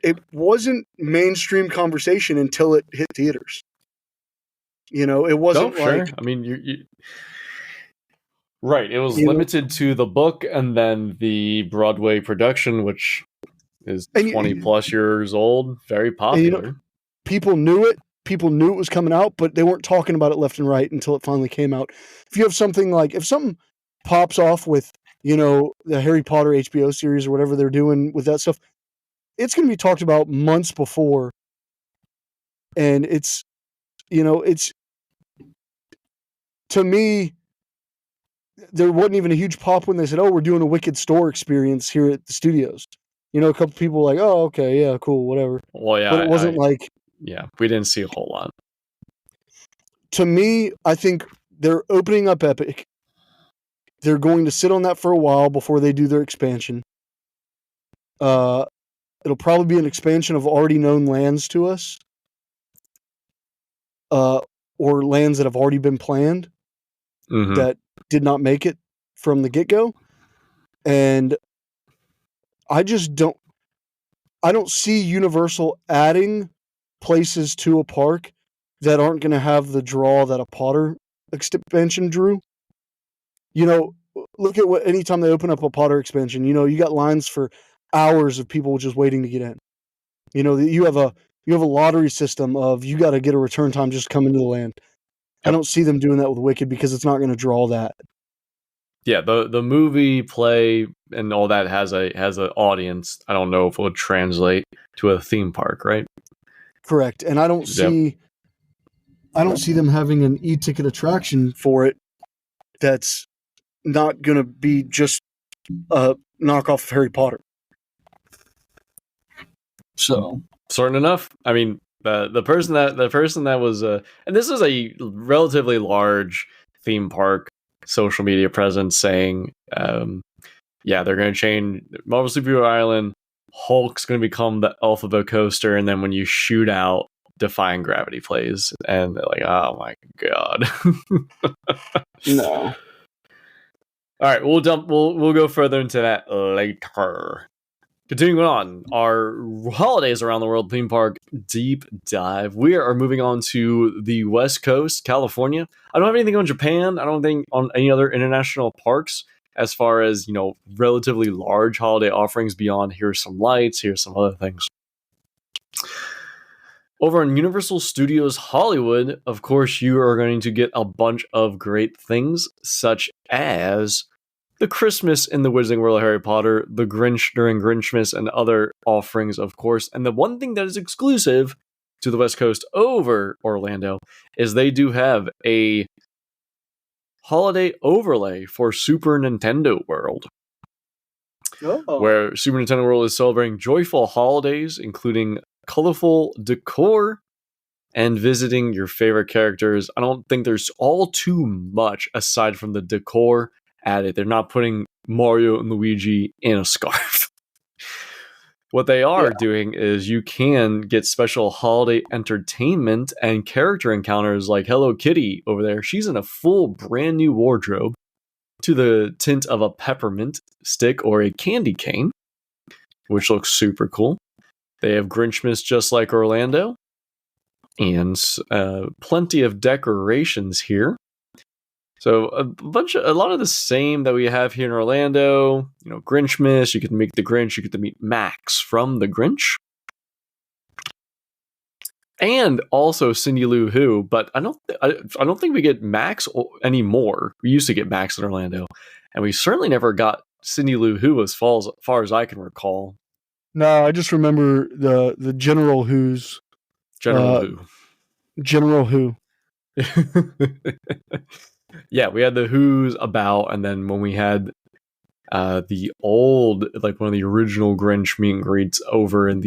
it wasn't mainstream conversation until it hit theaters. It wasn't sure. I mean, you right. It was limited to the book and then the Broadway production, which is 20 plus years old, very popular. People knew it. People knew it was coming out, but they weren't talking about it left and right until it finally came out. If you have something if something pops off with, the Harry Potter HBO series or whatever they're doing with that stuff, it's going to be talked about months before. And it's to me, there wasn't even a huge pop when they said, oh, we're doing a Wicked store experience here at the studios. A couple people were like, oh, okay, yeah, cool, whatever. Well, yeah. But it wasn't yeah, we didn't see a whole lot. To me, I think they're opening up Epic. They're going to sit on that for a while before they do their expansion. It'll probably be an expansion of already known lands to us. Or lands that have already been planned that did not make it from the get-go. And I don't see Universal adding places to a park that aren't going to have the draw that a Potter expansion drew. Look at anytime they open up a Potter expansion, you got lines for hours of people just waiting to get in. You have a lottery system of you got to get a return time just come into the land. Yep. I don't see them doing that with Wicked because it's not going to draw that. Yeah, the movie play and all that has an audience. I don't know if it would translate to a theme park, right? Correct. And I don't see them having an e-ticket attraction for it that's not going to be just a knockoff of Harry Potter. So, certain enough. I mean, the person that was and this is a relatively large theme park social media presence saying, yeah, they're going to change Marvel Superhero Island. Hulk's going to become the Alphabet Coaster, and then when you shoot out, Defying Gravity plays, and they're like, oh my god. No. All right, we'll go further into that later. Continuing on, our holidays around the world theme park deep dive. We are moving on to the West Coast, California. I don't have anything on Japan. I don't think on any other international parks as far as, relatively large holiday offerings beyond here's some lights, here's some other things. Over on Universal Studios Hollywood, of course, you are going to get a bunch of great things, such as the Christmas in the Wizarding World of Harry Potter, the Grinch during Grinchmas, and other offerings, of course. And the one thing that is exclusive to the West Coast over Orlando is they do have a holiday overlay for Super Nintendo World. Oh. Where Super Nintendo World is celebrating joyful holidays, including colorful decor and visiting your favorite characters. I don't think there's all too much aside from the decor added. They're not putting Mario and Luigi in a scarf. What they are doing is you can get special holiday entertainment and character encounters like Hello Kitty over there. She's in a full brand new wardrobe to the tint of a peppermint stick or a candy cane, which looks super cool. They have Grinchmas just like Orlando, and plenty of decorations here. So a lot of the same that we have here in Orlando. You know, Grinchmas. You can make the Grinch. You get to meet Max from the Grinch, and also Cindy Lou Who. But I don't think we get Max anymore. We used to get Max in Orlando, and we certainly never got Cindy Lou Who as far as I can recall. No, I just remember the General Who's. General Who. Yeah, we had the Who's about, and then when we had the old, like one of the original Grinch meet and greets over in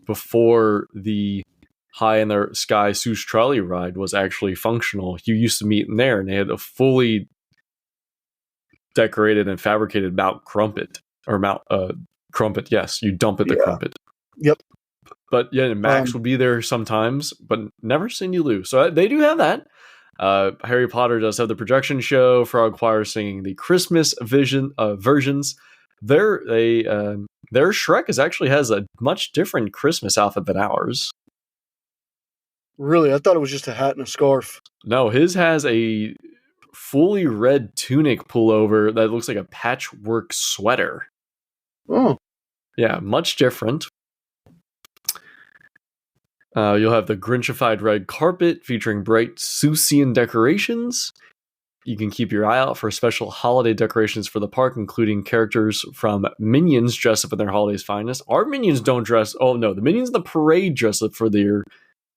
before the High in the Sky Seuss Trolley ride was actually functional, you used to meet in there, and they had a fully decorated and fabricated Mount Crumpet, or Mount Crumpet, yes, you dump at the Crumpet. Yep. But yeah, Max would be there sometimes, but never Cindy Lou. So they do have that. Harry Potter does have the projection show. Frog Choir singing the Christmas versions. Their Shrek actually has a much different Christmas outfit than ours. Really? I thought it was just a hat and a scarf. No, his has a fully red tunic pullover that looks like a patchwork sweater. Oh. Yeah, much different. You'll have the Grinchified red carpet featuring bright Seussian decorations. You can keep your eye out for special holiday decorations for the park, including characters from Minions dressed up in their holidays' finest. Our Minions don't dress. Oh no, the Minions in the parade dress up for their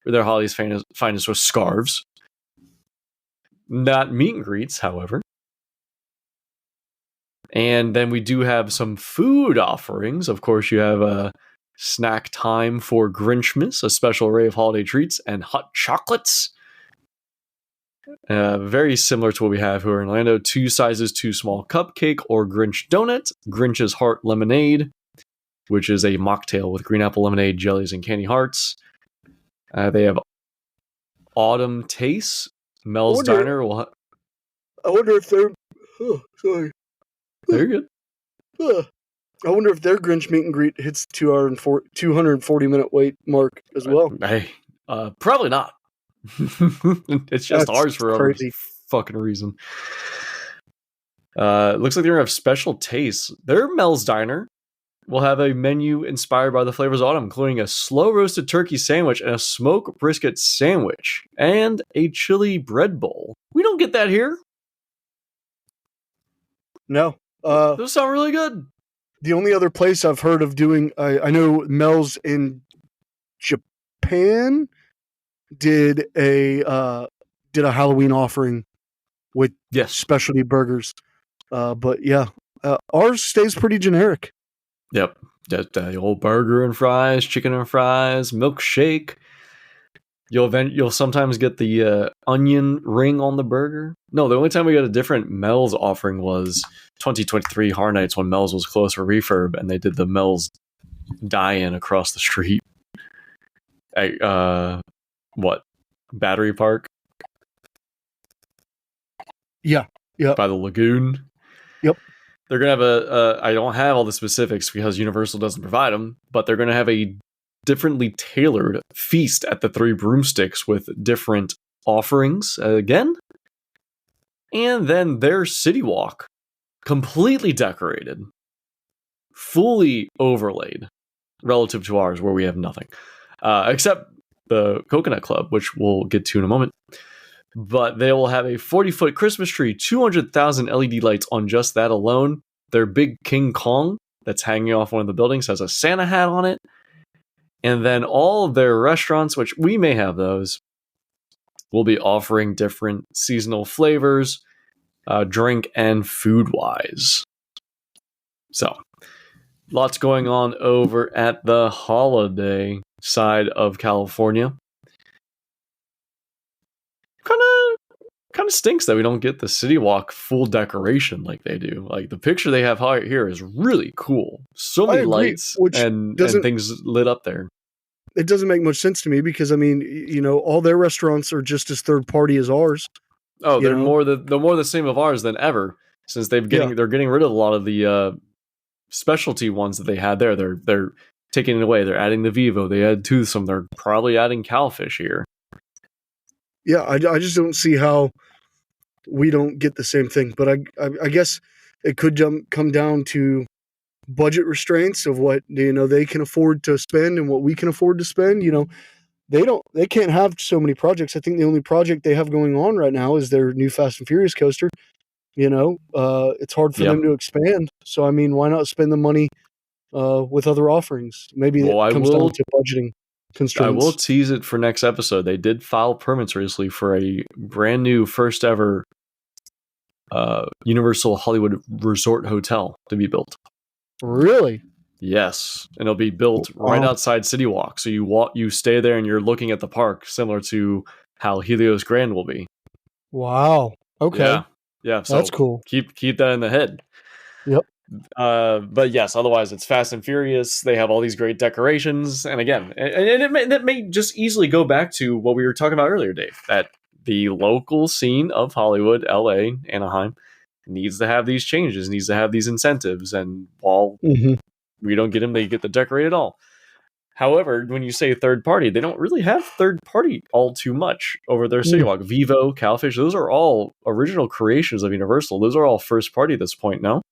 holidays' finest with scarves. Not meet and greets, however. And then we do have some food offerings. Of course, you have a snack time for Grinchmas, a special array of holiday treats and hot chocolates. Very similar to what we have here in Orlando. 2 sizes, 2 small cupcake or Grinch donut, Grinch's Heart Lemonade, which is a mocktail with green apple lemonade, jellies, and candy hearts. They have Autumn Tastes. Mel's Diner will I wonder if they're... Oh, sorry. Very good. I wonder if their Grinch meet and greet hits 240 minute wait mark as well. Hey, probably not. It's just ours for crazy. a fucking reason. Looks like they're gonna have special tastes. Their Mel's Diner will have a menu inspired by the flavors of autumn, including a slow roasted turkey sandwich and a smoked brisket sandwich and a chili bread bowl. We don't get that here. No. Those sound really good. The only other place I've heard of doing, I know Mel's in Japan did a Halloween offering with specialty burgers. But yeah, ours stays pretty generic. Yep. The old burger and fries, chicken and fries, milkshake. You'll sometimes get the onion ring on the burger. No, the only time we got a different Mel's offering was 2023 Horror Nights when Mel's was closed for refurb, and they did the Mel's die-in across the street. Battery Park? Yeah. By the lagoon? Yep. They're going to have I don't have all the specifics because Universal doesn't provide them, but they're going to have a differently tailored feast at the Three Broomsticks with different offerings again. And then their City Walk, completely decorated, fully overlaid relative to ours where we have nothing. Except the Coconut Club, which we'll get to in a moment. But they will have a 40-foot Christmas tree, 200,000 LED lights on just that alone. Their big King Kong that's hanging off one of the buildings has a Santa hat on it. And then all of their restaurants, which we may have those, will be offering different seasonal flavors, drink and food-wise. So, lots going on over at the holiday side of California. Kind of stinks that we don't get the City Walk full decoration like they do. Like the picture they have here is really cool. So many lights and things lit up there. It doesn't make much sense to me because I mean, all their restaurants are just as third party as ours. Oh, they're more the same of ours than ever since they're getting rid of a lot of the specialty ones that they had there. They're taking it away. They're adding the Vivo. They add Toothsome. They're probably adding Cowfish here. Yeah, I just don't see how we don't get the same thing. But I guess it could come down to budget restraints of what they can afford to spend and what we can afford to spend. They can't have so many projects. I think the only project they have going on right now is their new Fast and Furious coaster. It's hard for them to expand. So I mean, why not spend the money with other offerings? Maybe it comes down to budgeting constraints. I will tease it for next episode. They did file permits recently for a brand new first ever Universal Hollywood Resort Hotel to be built. Really? Yes, and it'll be built right outside City Walk. So you stay there and you're looking at the park, similar to how Helios Grand will be. Wow. Okay. Yeah. So that's cool. Keep that in the head. Yep. But yes, otherwise it's Fast and Furious. They have all these great decorations, and again, that may just easily go back to what we were talking about earlier, Dave. That the local scene of Hollywood, LA, Anaheim, needs to have these changes, needs to have these incentives, and while we don't get them, they get the decorate at all. However, when you say third party, they don't really have third party all too much over their City Walk. Vivo, Cowfish, those are all original creations of Universal. Those are all first party at this point, no?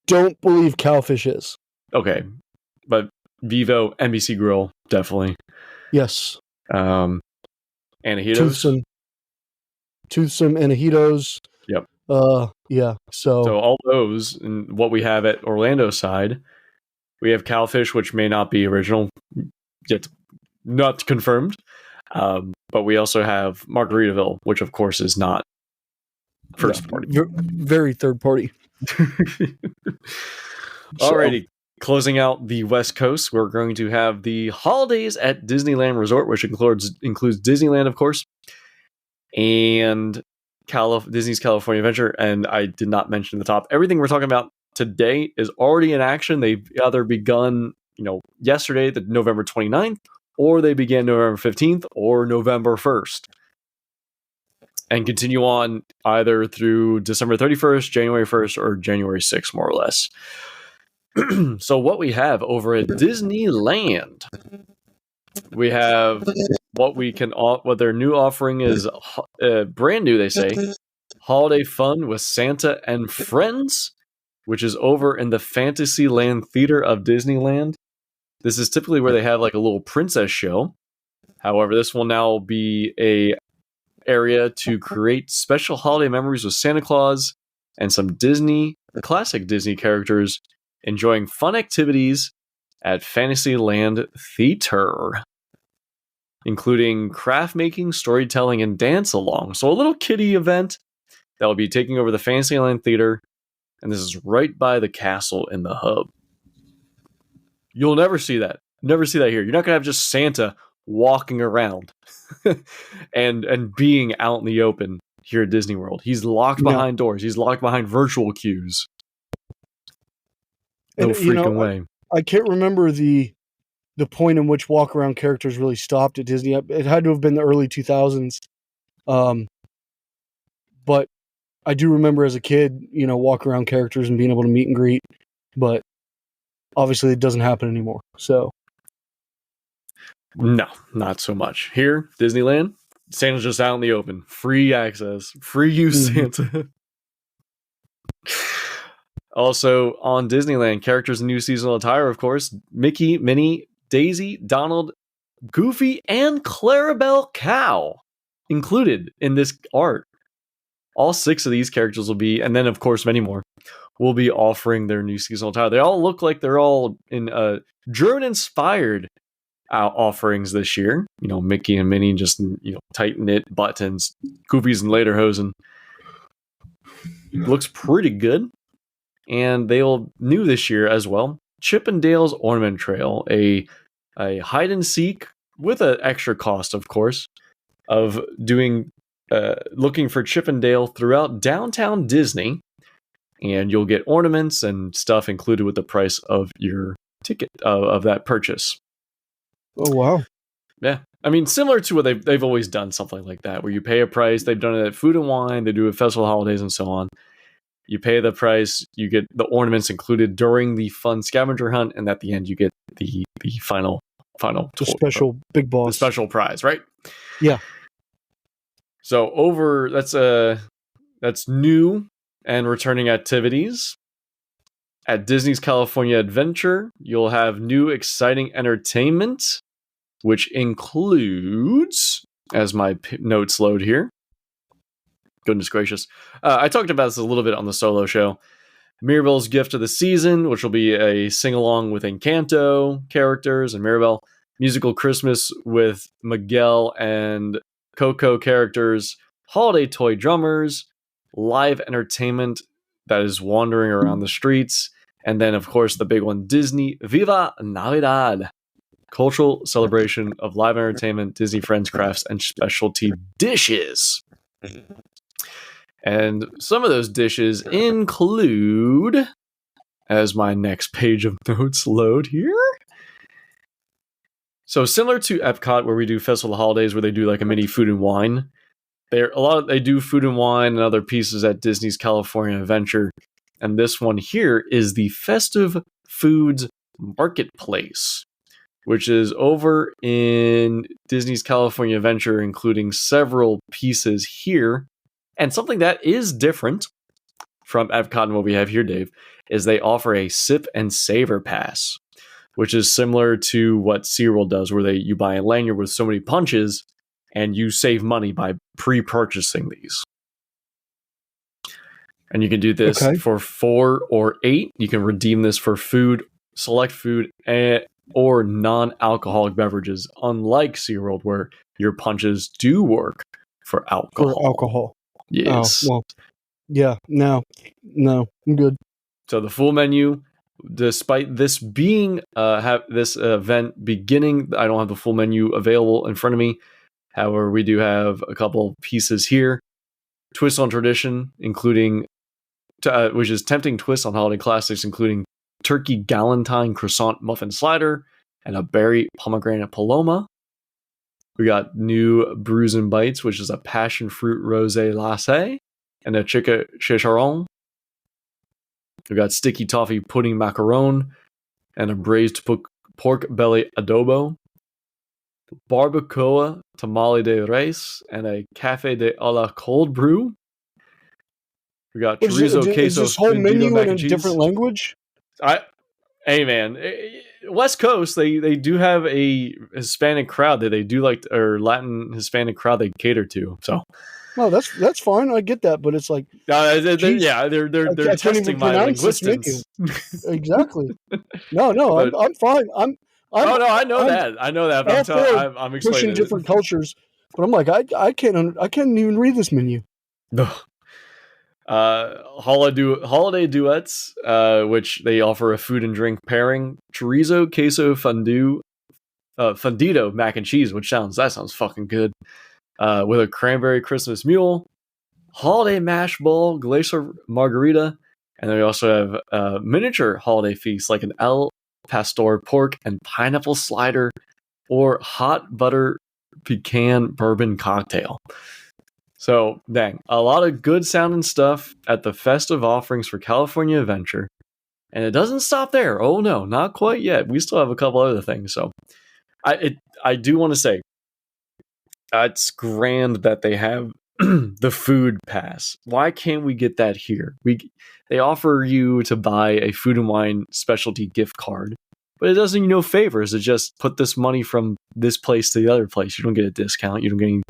Don't believe Cowfish is. Okay, but Vivo, NBC Grill, definitely. Yes. Antojitos. Toothsome, Antojitos. Yep. Yeah. So all those, and what we have at Orlando side, we have Cowfish, which may not be original, yet not confirmed. But we also have Margaritaville, which of course is not first party. Very third party. Alrighty, closing out the West Coast, we're going to have the holidays at Disneyland Resort, which includes Disneyland, of course, and Disney's California Adventure. And I did not mention at the top, everything we're talking about today is already in action. They've either begun, yesterday, the November 29th, or they began November 15th or November 1st. And continue on either through December 31st, January 1st, or January 6th, more or less. So what we have over at Disneyland, we have what their new offering is, brand new, they say, Holiday Fun with Santa and Friends, which is over in the Fantasyland Theater of Disneyland. This is typically where they have like a little princess show. However, this will now be a area to create special holiday memories with Santa Claus and some classic Disney characters enjoying fun activities at Fantasyland Theater, including craft making, storytelling, and dance along. So a little kiddie event that will be taking over the Fantasyland Theater, and this is right by the castle in the hub. You'll never see that. Never see that here. You're not going to have just Santa walking around and being out in the open here at Disney World. He's locked behind doors. He's locked behind virtual queues. No freaking way. I can't remember the point in which walk around characters really stopped at Disney. It had to have been the early 2000s. But I do remember as a kid, walk around characters and being able to meet and greet. But obviously it doesn't happen anymore. So no, not so much. Here, Disneyland, Santa's just out in the open. Free access. Free use, Santa. Also, on Disneyland, characters in new seasonal attire, of course. Mickey, Minnie, Daisy, Donald, Goofy and Clarabelle Cow included in this art. All 6 of these characters will be, and then of course many more, will be offering their new seasonal attire. They all look like they're all in German-inspired offerings this year. You know, Mickey and Minnie just tight knit buttons, Goofy's and lederhosen. Looks pretty good. And they'll new this year as well. Chip 'n Dale's Ornament Trail, a hide and seek with an extra cost, of course, of doing looking for Chip 'n Dale throughout downtown Disney, and you'll get ornaments and stuff included with the price of your ticket of that purchase. Oh wow! Yeah, I mean, similar to what they've always done something like that, where you pay a price. They've done it at Food and Wine. They do it at Festival Holidays and so on. You pay the price, you get the ornaments included during the fun scavenger hunt, and at the end you get the final the special big boss, the special prize, right? Yeah. So that's new and returning activities. At Disney's California Adventure, you'll have new exciting entertainment, which includes, as my notes load here, goodness gracious. I talked about this a little bit on the solo show. Mirabel's Gift of the Season, which will be a sing-along with Encanto characters and Mirabel. Musical Christmas with Miguel and Coco characters. Holiday toy drummers. Live entertainment that is wandering around the streets. And then, of course, the big one, Disney Viva Navidad. Cultural celebration of live entertainment, Disney Friends, crafts, and specialty dishes. And some of those dishes include, as my next page of notes load here. So similar to Epcot, where we do Festival of Holidays, where they do like a mini Food and Wine. They do Food and Wine and other pieces at Disney's California Adventure. And this one here is the Festive Foods Marketplace, which is over in Disney's California Adventure, including several pieces here. And something that is different from Epcot and what we have here, Dave, is they offer a Sip and Savor Pass, which is similar to what SeaWorld does, where you buy a lanyard with so many punches and you save money by pre-purchasing these. And you can do this for 4 or 8. You can redeem this for food, select food, or non-alcoholic beverages, unlike SeaWorld, where your punches do work for alcohol. Yes. Oh, well, yeah, no, I'm good. So the full menu, despite this being have this event beginning, I don't have the full menu available in front of me. However, we do have a couple pieces here. Twist on tradition, including which is tempting twists on holiday classics, including turkey galantine croissant muffin slider and a berry pomegranate paloma. We got new Brews and Bites, which is a passion fruit rosé glacé, and a chicken chicharron. We got sticky toffee pudding macaron, and a braised pork belly adobo. Barbacoa tamale de res, and a café de la cold brew. We got chorizo queso. Is this whole menu in a different language? Hey man, West Coast, they do have a Hispanic crowd that they do like, or Latin Hispanic crowd they cater to. So, no, that's fine. I get that, but it's like, they're testing my linguistics. Exactly. No, but, I'm fine. I know that. But I'm explaining pushing different cultures, but I'm like, I can't even read this menu. No. Holiday duets, which they offer a food and drink pairing: chorizo queso fundido mac and cheese, which sounds fucking good, with a cranberry Christmas mule, holiday mash bowl, glacier margarita, and then we also have a miniature holiday feast like an El Pastor pork and pineapple slider, or hot butter pecan bourbon cocktail. So, dang, a lot of good sounding stuff at the festive offerings for California Adventure. And it doesn't stop there. Oh no, not quite yet. We still have a couple other things. So, I do want to say, it's grand that they have the food pass. Why can't we get that here? They offer you to buy a Food and Wine specialty gift card but it does you no favors. It just put this money from this place to the other place. You don't get a discount. You don't get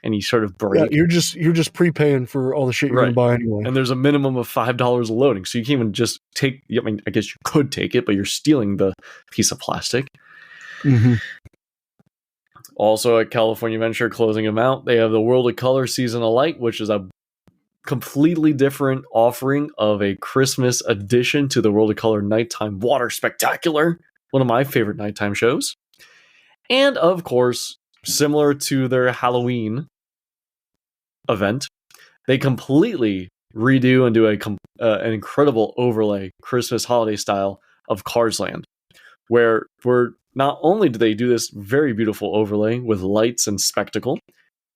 any sort of break. Yeah, you're just prepaying for all the shit you're Right. gonna buy anyway. And there's a minimum of $5 of loading, so you can't even just take. I mean, I guess you could take it, but you're stealing the piece of plastic. Mm-hmm. Also, at California Adventure, closing them out, they have the World of Color Season of Light, which is a completely different offering of a Christmas addition to the World of Color Nighttime Water Spectacular, one of my favorite nighttime shows. And of course, similar to their Halloween event, they completely redo and do an incredible overlay Christmas holiday style of Cars Land, where not only do they do this very beautiful overlay with lights and spectacle,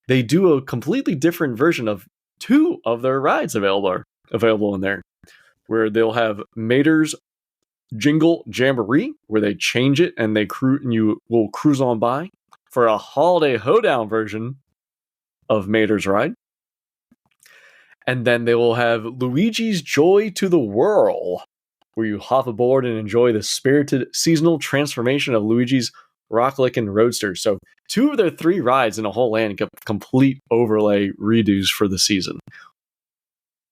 they do a completely different version of 2 of their rides available in there, where they'll have Mater's Jingle Jamboree, where they change it and you will cruise on by, for a Holiday Hoedown version of Mater's ride. And then they will have Luigi's Joy to the Whirl, where you hop aboard and enjoy the spirited seasonal transformation of Luigi's Rocklickin' Roadster. So 2 of their 3 rides in a whole land get complete overlay redos for the season.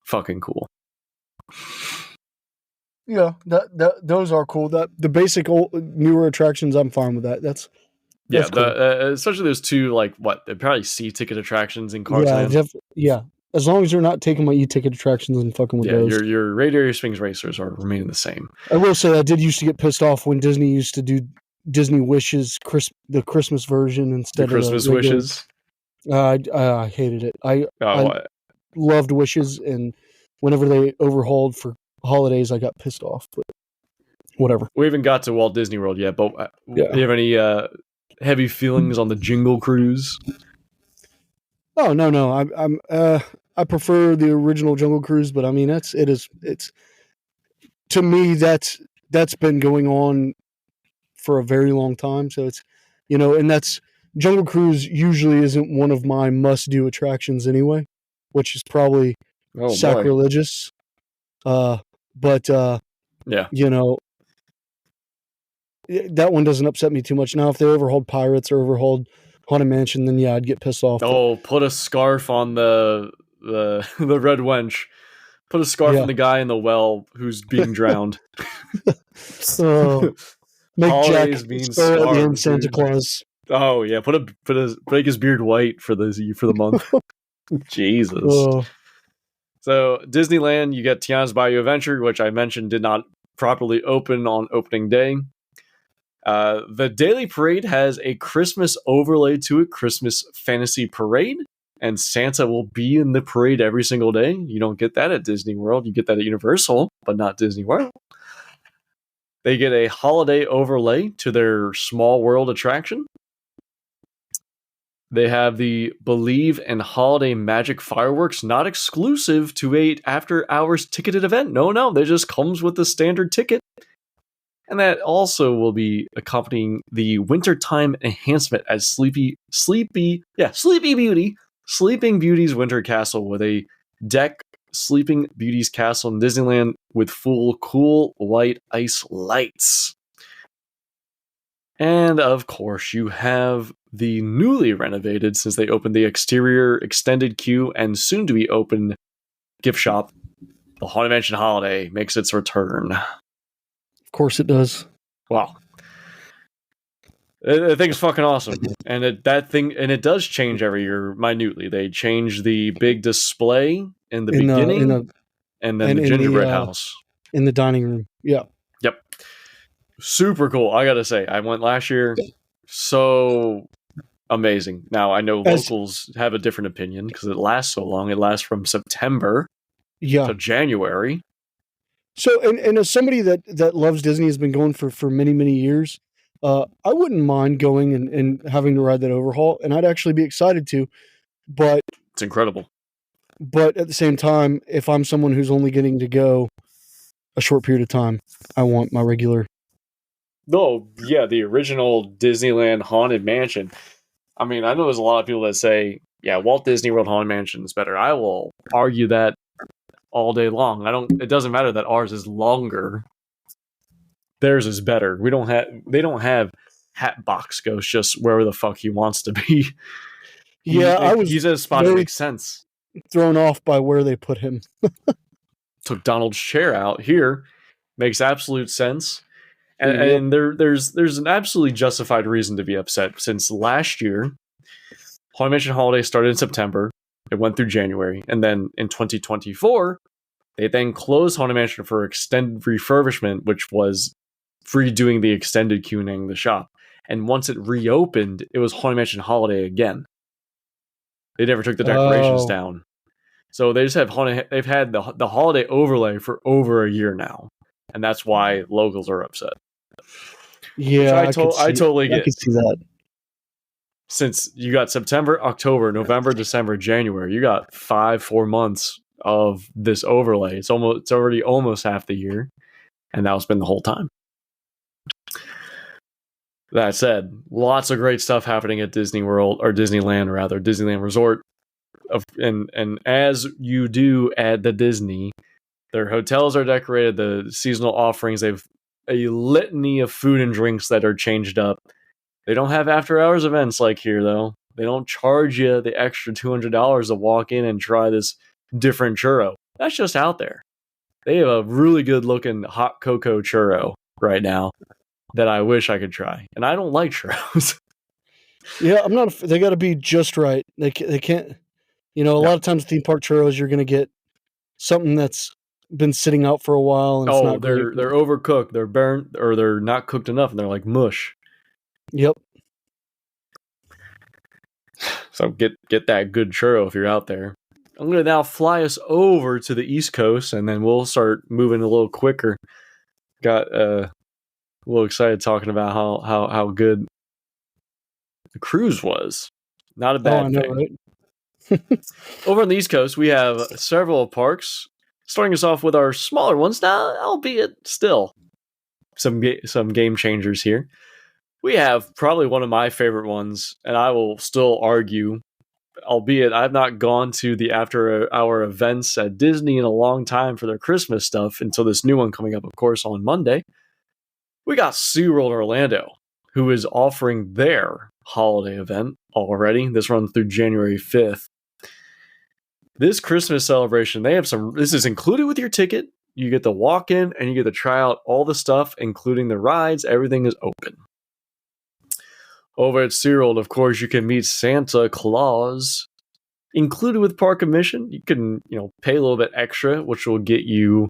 Fucking cool. Yeah, those are cool. That the basic newer attractions, I'm fine with that. That's cool. Especially those 2, like they're probably C-ticket attractions in Cars Land. Yeah. As long as they're not taking my e-ticket attractions and fucking with those. Your Radiator Springs racers are remaining the same. I will say I did used to get pissed off when Disney used to do Disney Wishes, the Christmas version instead the Christmas of regular. Wishes. I hated it. I loved Wishes, and whenever they overhauled for holidays, I got pissed off. But whatever. We haven't got to Walt Disney World yet, but do you have any heavy feelings on the Jingle Cruise? Oh no! I prefer the original Jungle Cruise, but I mean it's to me that's been going on for a very long time. So it's and that's Jungle Cruise usually isn't one of my must-do attractions anyway, which is probably sacrilegious. But yeah, that one doesn't upset me too much. Now, if they overhauled Pirates or overhauled Haunted Mansion, then yeah, I'd get pissed off. Oh, put a scarf on the red wench. Put a scarf on the guy in the well who's being drowned. Make Holidays Jack mean scarves, Santa Claus. Oh yeah, make his beard white for the month. Jesus. So Disneyland, you get Tiana's Bayou Adventure, which I mentioned did not properly open on opening day. The Daily Parade has a Christmas overlay to it, Christmas Fantasy Parade, and Santa will be in the parade every single day. You don't get that at Disney World. You get that at Universal, but not Disney World. They get a holiday overlay to their Small World attraction. They have the Believe and Holiday Magic Fireworks, not exclusive to a after-hours ticketed event. No, they just comes with the standard ticket. And that also will be accompanying the wintertime enhancement as Sleeping Beauty's Winter Castle, with a deck Sleeping Beauty's Castle in Disneyland with full cool white ice lights. And of course, you have the newly renovated, since they opened the exterior extended queue and soon to be open gift shop, the Haunted Mansion Holiday makes its return. Of course it does. Wow. I think it's fucking awesome. And it does change every year minutely. They change the big display in the beginning and then the gingerbread house. In the dining room. Yeah. Yep. Super cool. I gotta say, I went last year. So amazing. Now, I know locals have a different opinion because it lasts so long. It lasts from September to January. So, and as somebody that loves Disney, has been going for many, many years, I wouldn't mind going and having to ride that overhaul, and I'd actually be excited to, but it's incredible. But at the same time, if I'm someone who's only getting to go a short period of time, I want my regular. Oh, yeah, the original Disneyland Haunted Mansion. I mean, I know there's a lot of people that say, yeah, Walt Disney World Haunted Mansion is better. I will argue that all day long. It doesn't matter that ours is longer. theirs is better. They don't have Hatbox Ghost just wherever the fuck he wants to be. Yeah, I was he's at a spot that very makes sense. thrown off by where they put him. Took Donald's chair out here. Makes absolute sense. And, Yep. and there's an absolutely justified reason to be upset since last year, Haunted Mansion Holiday started in September. It went through January. And then in 2024, they then closed Haunted Mansion for extended refurbishment, which was redoing the extended queuing the shop. And once it reopened, it was Haunted Mansion Holiday again. They never took the decorations down. So they just have they've had the holiday overlay for over a year now. And that's why locals are upset. Yeah, I totally get. I could see that. Since you got September, October, November, December, January, you got 4 months of this overlay. It's already almost half the year, and that's been the whole time. That said, lots of great stuff happening at Disney World, or Disneyland rather, Disneyland Resort. And as you do at the Disney, their hotels are decorated, the seasonal offerings, they've a litany of food and drinks that are changed up. They don't have after hours events like here, though. They don't charge you the extra $200 to walk in and try this different churro. That's just out there. They have a really good looking hot cocoa churro right now that I wish I could try. And I don't like churros. Yeah, I'm not. They got to be just right. They can't. You know, a lot of times theme park churros, you're going to get something that's been sitting out for a while. And they're overcooked. They're burnt, or they're not cooked enough, and they're like mush. Yep. So get that good churro if you're out there. I'm going to now fly us over to the East Coast, and then we'll start moving a little quicker. Got a little excited talking about how good the cruise was. Not a bad thing. Right? Over on the East Coast, we have several parks. Starting us off with our smaller ones, now, albeit still some game changers here. We have probably one of my favorite ones, and I will still argue, albeit I've not gone to the after-hour events at Disney in a long time for their Christmas stuff until this new one coming up, of course, on Monday. We got SeaWorld Orlando, who is offering their holiday event already. This runs through January 5th. This Christmas celebration, this is included with your ticket. You get to walk in and you get to try out all the stuff, including the rides. Everything is open. Over at SeaWorld, of course, you can meet Santa Claus. Included with park admission, you can, pay a little bit extra, which will get you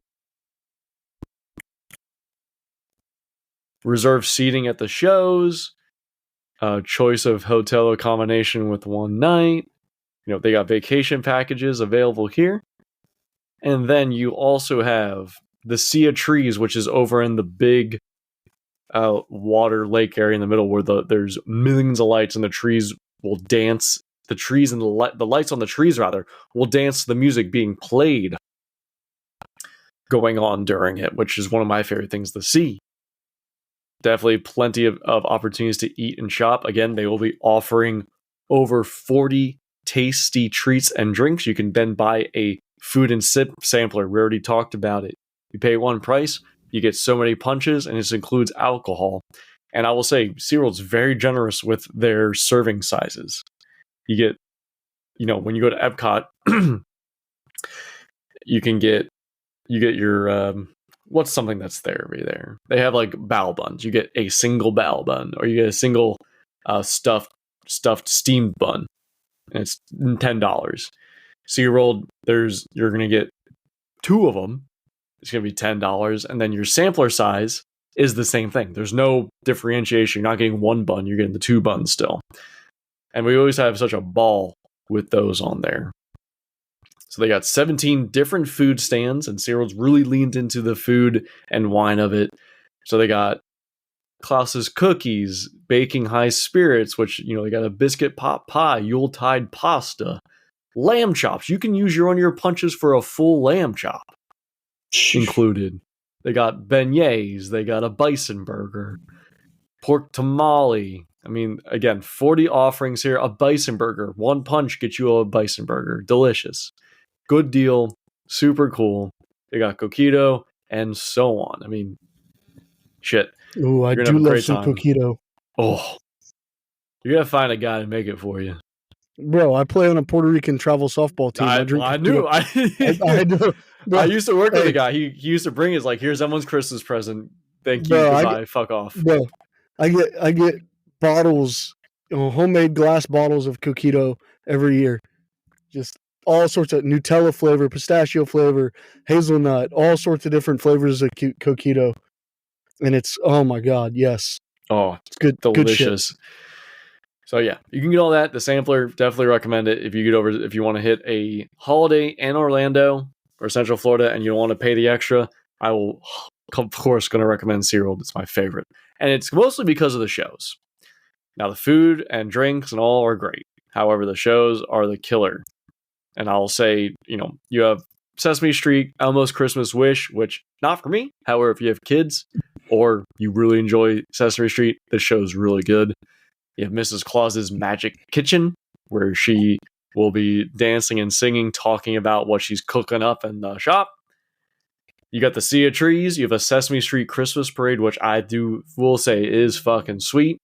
reserved seating at the shows, choice of hotel accommodation with one night. They got vacation packages available here. And then you also have the Sea of Trees, which is over in the big water lake area in the middle where there's millions of lights and the trees will dance. The trees and the lights on the trees, rather, will dance to the music being played going on during it, which is one of my favorite things to see. Definitely plenty of opportunities to eat and shop. Again, they will be offering over 40 tasty treats and drinks. You can then buy a food and sip sampler. We already talked about it. You pay one price, you get so many punches, and this includes alcohol. And I will say, SeaWorld's very generous with their serving sizes. You get, when you go to Epcot, you get your, what's something that's there over there? They have like bao buns. You get a single bao bun, or you get a single stuffed steamed bun. And it's $10. SeaWorld, you're going to get 2 of them. It's going to be $10. And then your sampler size is the same thing. There's no differentiation. You're not getting 1 bun. You're getting the 2 buns still. And we always have such a ball with those on there. So they got 17 different food stands, and SeaWorld's really leaned into the food and wine of it. So they got Klaus's Cookies, Baking High Spirits, which, they got a biscuit pot pie, Yuletide pasta, lamb chops. You can use your punches for a full lamb chop included. They got beignets. They got a bison burger, pork tamale. I mean, again, 40 offerings here. A bison burger. 1 punch gets you a bison burger. Delicious. Good deal. Super cool. They got coquito and so on. I mean, Shit, Oh, I you're gonna do have a love great some time. coquito. Oh, you're gonna find a guy to make it for you. Bro, I play on a Puerto Rican travel softball team. I drink I coquito. knew. I know. I Bro, used to work with a hey, guy. He used to bring his like, here's everyone's Christmas present. Thank you. bro, Goodbye. Fuck off. bro, I get bottles, homemade glass bottles of coquito every year. Just all sorts of Nutella flavor, pistachio flavor, hazelnut, all sorts of different flavors of coquito. And it's, oh my God, yes. Oh, It's good shit. delicious. So yeah, you can get all that. The sampler, definitely recommend it if you want to hit a holiday in Orlando or Central Florida and you don't want to pay the extra. I will, of course, going to recommend SeaWorld. It's my favorite, and it's mostly because of the shows. Now the food and drinks and all are great. However, the shows are the killer. And I'll say, you have Sesame Street, Elmo's Christmas Wish, which not for me. However, if you have kids or you really enjoy Sesame Street, this show's really good. You have Mrs. Claus's Magic Kitchen, where she will be dancing and singing, talking about what she's cooking up in the shop. You got the Sea of Trees. You have a Sesame Street Christmas Parade, which will say is fucking sweet.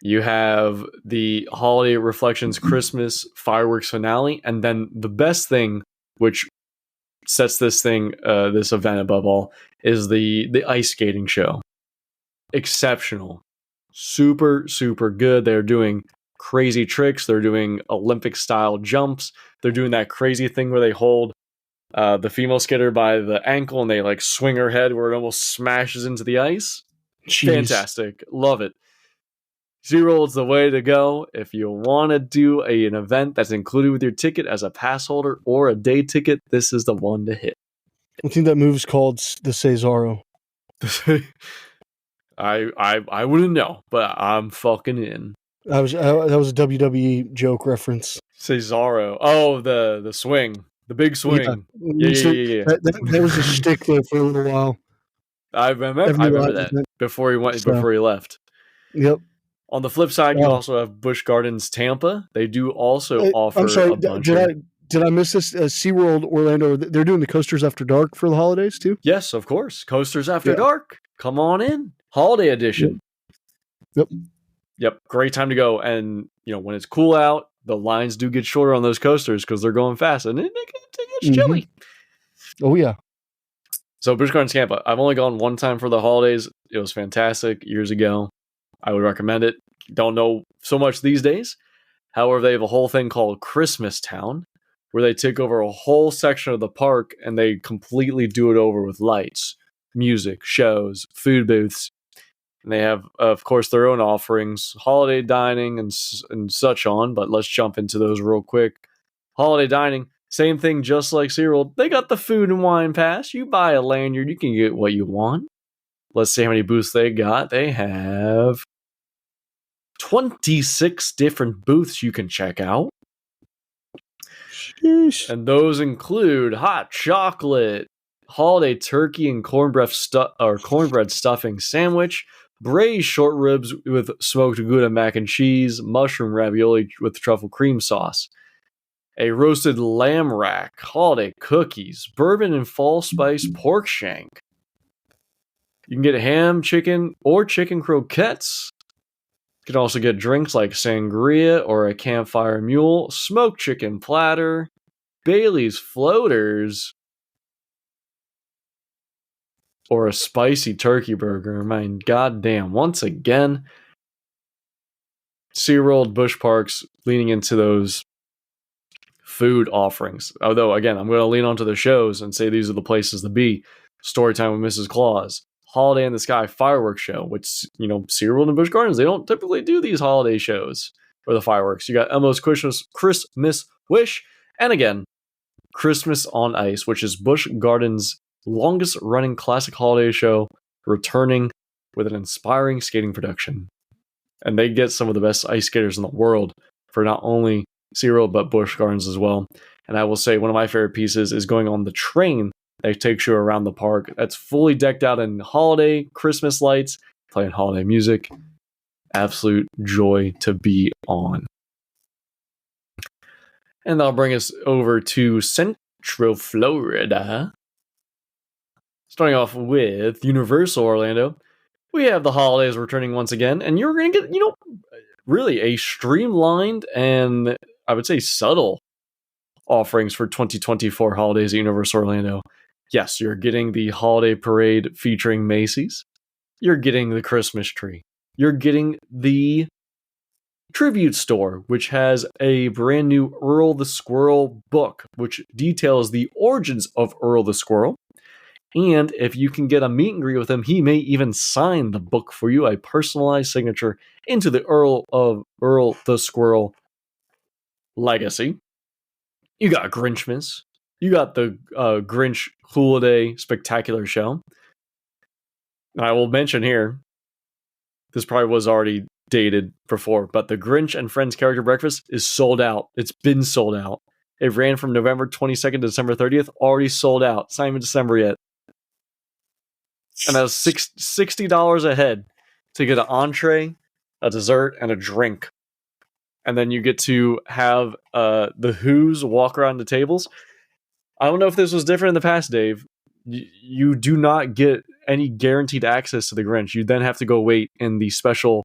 You have the Holiday Reflections Christmas fireworks finale, and then the best thing, which sets this event above all, is the ice skating show. Exceptional. Super, super good. They're doing crazy tricks. They're doing Olympic style jumps. They're doing that crazy thing where they hold the female skater by the ankle and they like swing her head where it almost smashes into the ice. Jeez. Fantastic. Love it. SeaWorld's the way to go if you want to do an event that's included with your ticket as a pass holder or a day ticket. This is the one to hit. I think that move's called the Cesaro. I wouldn't know, but I'm fucking in. That was a WWE joke reference. Cesaro. Oh, the swing. The big swing. Yeah. That was a shtick there for a little while. I remember that before he left. Yep. On the flip side, you also have Busch Gardens Tampa. They do also offer I'm sorry, a bunch did I miss this? SeaWorld Orlando, they're doing the Coasters After Dark for the holidays too? Yes, of course. Coasters After Dark. Come on in. Holiday edition. Yep. Great time to go. And, when it's cool out, the lines do get shorter on those coasters because they're going fast. And it gets chilly. Oh, yeah. So Busch Gardens Tampa. I've only gone one time for the holidays. It was fantastic years ago. I would recommend it. Don't know so much these days. However, they have a whole thing called Christmas Town, where they take over a whole section of the park and they completely do it over with lights, music, shows, food booths. And they have, of course, their own offerings, holiday dining and such on. But let's jump into those real quick. Holiday dining, same thing, just like SeaWorld. They got the food and wine pass. You buy a lanyard, you can get what you want. Let's see how many booths they got. They have 26 different booths you can check out. Sheesh. And those include hot chocolate, holiday turkey and cornbread stuffing sandwich, braised short ribs with smoked Gouda mac and cheese, mushroom ravioli with truffle cream sauce, a roasted lamb rack, holiday cookies, bourbon and fall spice pork shank. You can get ham, chicken, or chicken croquettes. You can also get drinks like sangria or a campfire mule, smoked chicken platter, Bailey's floaters, or a spicy turkey burger. I mean, goddamn, once again, SeaWorld, Busch Parks leaning into those food offerings. Although, again, I'm going to lean onto the shows and say these are the places to be. Storytime with Mrs. Claus, Holiday in the Sky fireworks show, which, SeaWorld and Busch Gardens, they don't typically do these holiday shows or the fireworks. You got Elmo's Christmas Wish, and again, Christmas on Ice, which is Busch Gardens' longest running classic holiday show, returning with an inspiring skating production. And they get some of the best ice skaters in the world for not only SeaWorld, but Busch Gardens as well. And I will say one of my favorite pieces is going on the train that takes you around the park. That's fully decked out in holiday Christmas lights, playing holiday music. Absolute joy to be on. And that'll bring us over to Central Florida. Starting off with Universal Orlando, we have the holidays returning once again, and you're going to get, really a streamlined and I would say subtle offerings for 2024 holidays at Universal Orlando. Yes, you're getting the holiday parade featuring Macy's. You're getting the Christmas tree. You're getting the tribute store, which has a brand new Earl the Squirrel book, which details the origins of Earl the Squirrel. And if you can get a meet and greet with him, he may even sign the book for you, a personalized signature into the Earl the Squirrel legacy. You got Grinchmas. You got the Grinch Holiday Spectacular Show. And I will mention here, this probably was already dated before, but the Grinch and Friends Character Breakfast is sold out. It's been sold out. It ran from November 22nd to December 30th, already sold out. It's not even December yet. And that was $60 a head to get an entree, a dessert, and a drink. And then you get to have the Who's walk around the tables. I don't know if this was different in the past, Dave. You do not get any guaranteed access to the Grinch. You then have to go wait in the special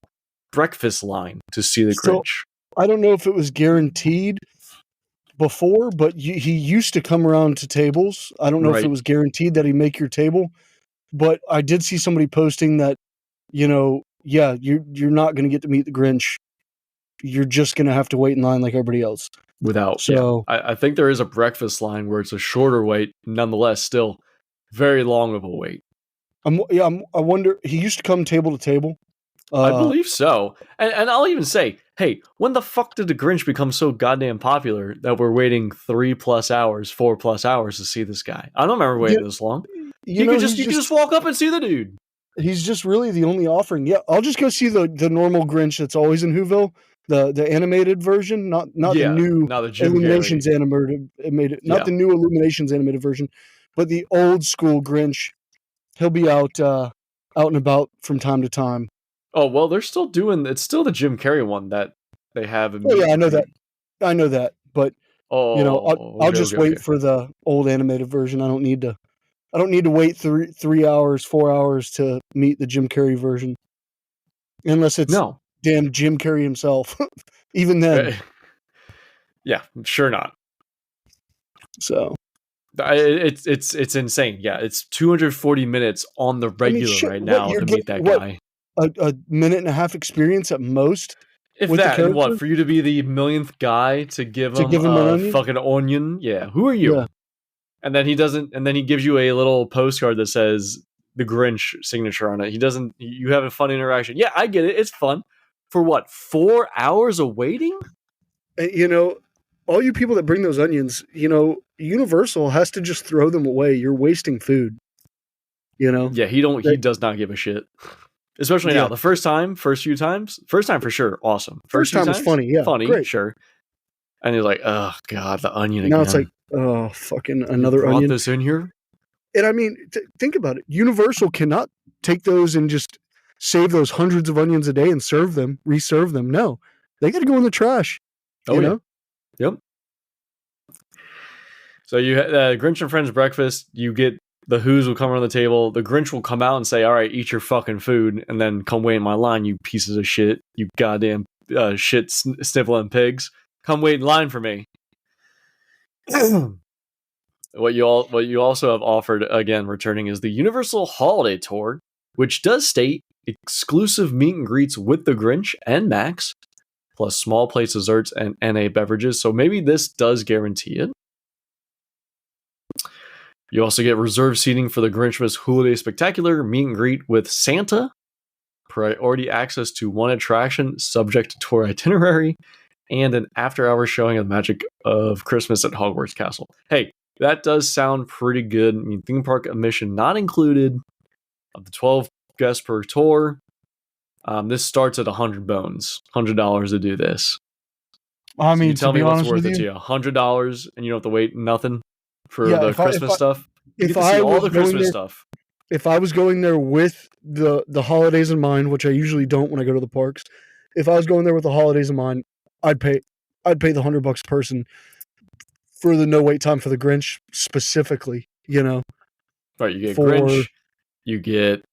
breakfast line to see the Grinch. I don't know if it was guaranteed before, but he used to come around to tables. I don't know if it was guaranteed that he'd make your table, but I did see somebody posting that, you're not going to get to meet the Grinch. You're just going to have to wait in line like everybody else. I think there is a breakfast line where it's a shorter wait, nonetheless, still very long of a wait. I wonder, he used to come table to table. I believe so. And I'll even say, hey, when the fuck did the Grinch become so goddamn popular that we're waiting 3+ hours, 4+ hours to see this guy? I don't remember waiting this long. You can just walk up and see the dude. He's just really the only offering. Yeah, I'll just go see the normal Grinch that's always in Whoville, the animated version, not the new Illuminations animated, the new Illuminations animated version, but the old school Grinch. He'll be out and about from time to time. Oh well, they're still doing. It's still the Jim Carrey one that they have. I know that, but I'll just wait for the old animated version. I don't need to wait 3 hours, 4 hours to meet the Jim Carrey version, unless it's damn Jim Carrey himself. Even then, yeah, sure not. So it's insane. Yeah, it's 240 minutes on the regular right now to meet that guy. A minute and a half experience at most. If that, and what, for you to be the millionth guy to give him an onion? Fucking onion? Yeah, who are you? Yeah. And then he gives you a little postcard that says the Grinch signature on it. You have a fun interaction. Yeah, I get it. It's fun. For what, 4 hours of waiting? All you people that bring those onions, Universal has to just throw them away. You're wasting food. Yeah, he does not give a shit. Especially now. The first time for sure, awesome. First time was funny, yeah. Funny, great. Sure. And he's like, oh god, the onion again. Now it's like, oh, fucking another onion. Brought this in here? And I mean, think about it. Universal cannot take those and just save those hundreds of onions a day and reserve them. No, they got to go in the trash. You know? Yep. So you Grinch and Friends breakfast. You get the Who's will come around the table. The Grinch will come out and say, "All right, eat your fucking food," and then come wait in my line, you pieces of shit, you goddamn shit sniffling pigs. Come wait in line for me. What you also have offered, again, returning, is the Universal Holiday Tour, which does state exclusive meet and greets with the Grinch and Max, plus small plates, desserts, and NA beverages. So maybe this does guarantee it. You also get reserved seating for the Grinchmas Holiday Spectacular, meet and greet with Santa, priority access to one attraction subject to tour itinerary, and an after-hours showing of the magic of Christmas at Hogwarts Castle. Hey, that does sound pretty good. I mean, theme park admission not included. Of the 12 guests per tour, this starts at $100 to do this. I mean, so tell me what's worth it to you. $100, and you don't have to wait nothing for the Christmas stuff. If I was all the Christmas stuff. If I was going there with the holidays in mind, which I usually don't when I go to the parks, if I was going there with the holidays in mind, I'd pay the $100 person for the no wait time for the Grinch specifically. Right, you get for Grinch, you get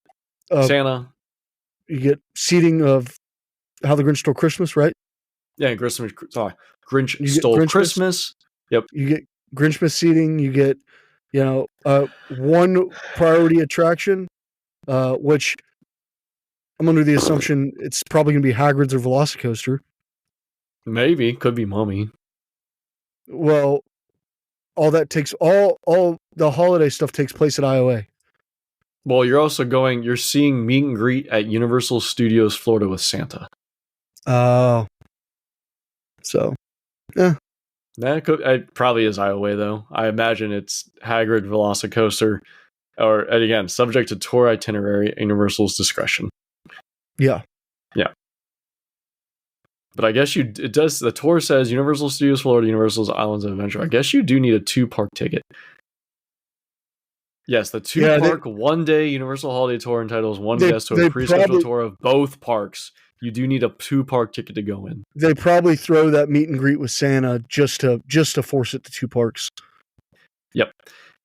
Santa. You get seating of How the Grinch Stole Christmas, right? Yeah, Grinch You get Stole Grinchmas. Christmas. Yep. You get Grinchmas seating. You get, one priority attraction, which I'm under the assumption it's probably going to be Hagrid's or Velocicoaster. Maybe. Could be Mummy. Well, all the holiday stuff takes place at IOA. Well, you're seeing meet and greet at Universal Studios Florida with Santa. Oh. So, yeah. It probably is IOA, though. I imagine it's Hagrid, Velocicoaster, and again, subject to tour itinerary at Universal's discretion. Yeah. Yeah. But I guess the tour says Universal Studios Florida, Universal's Islands of Adventure. I guess you do need a 2-park ticket. Yes, the 2-park 1-day Universal Holiday Tour entitles one guest to a pre-scheduled tour of both parks. You do need a 2-park ticket to go in. They probably throw that meet and greet with Santa just to force it to 2 parks. Yep.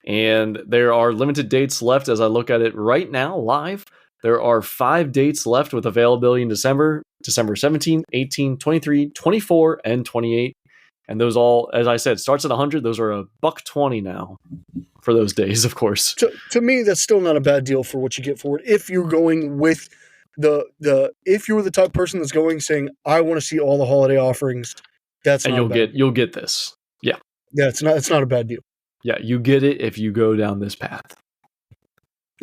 And there are limited dates left as I look at it right now live. There are 5 dates left with availability in December 17, 18, 23, 24, and 28. And those all, as I said, starts at 100. Those are $120 now for those days, of course. To me, that's still not a bad deal for what you get for it. If you're going with if you're the type of person that's going saying, I want to see all the holiday offerings, you'll get this. Yeah. Yeah, it's not a bad deal. Yeah, you get it if you go down this path.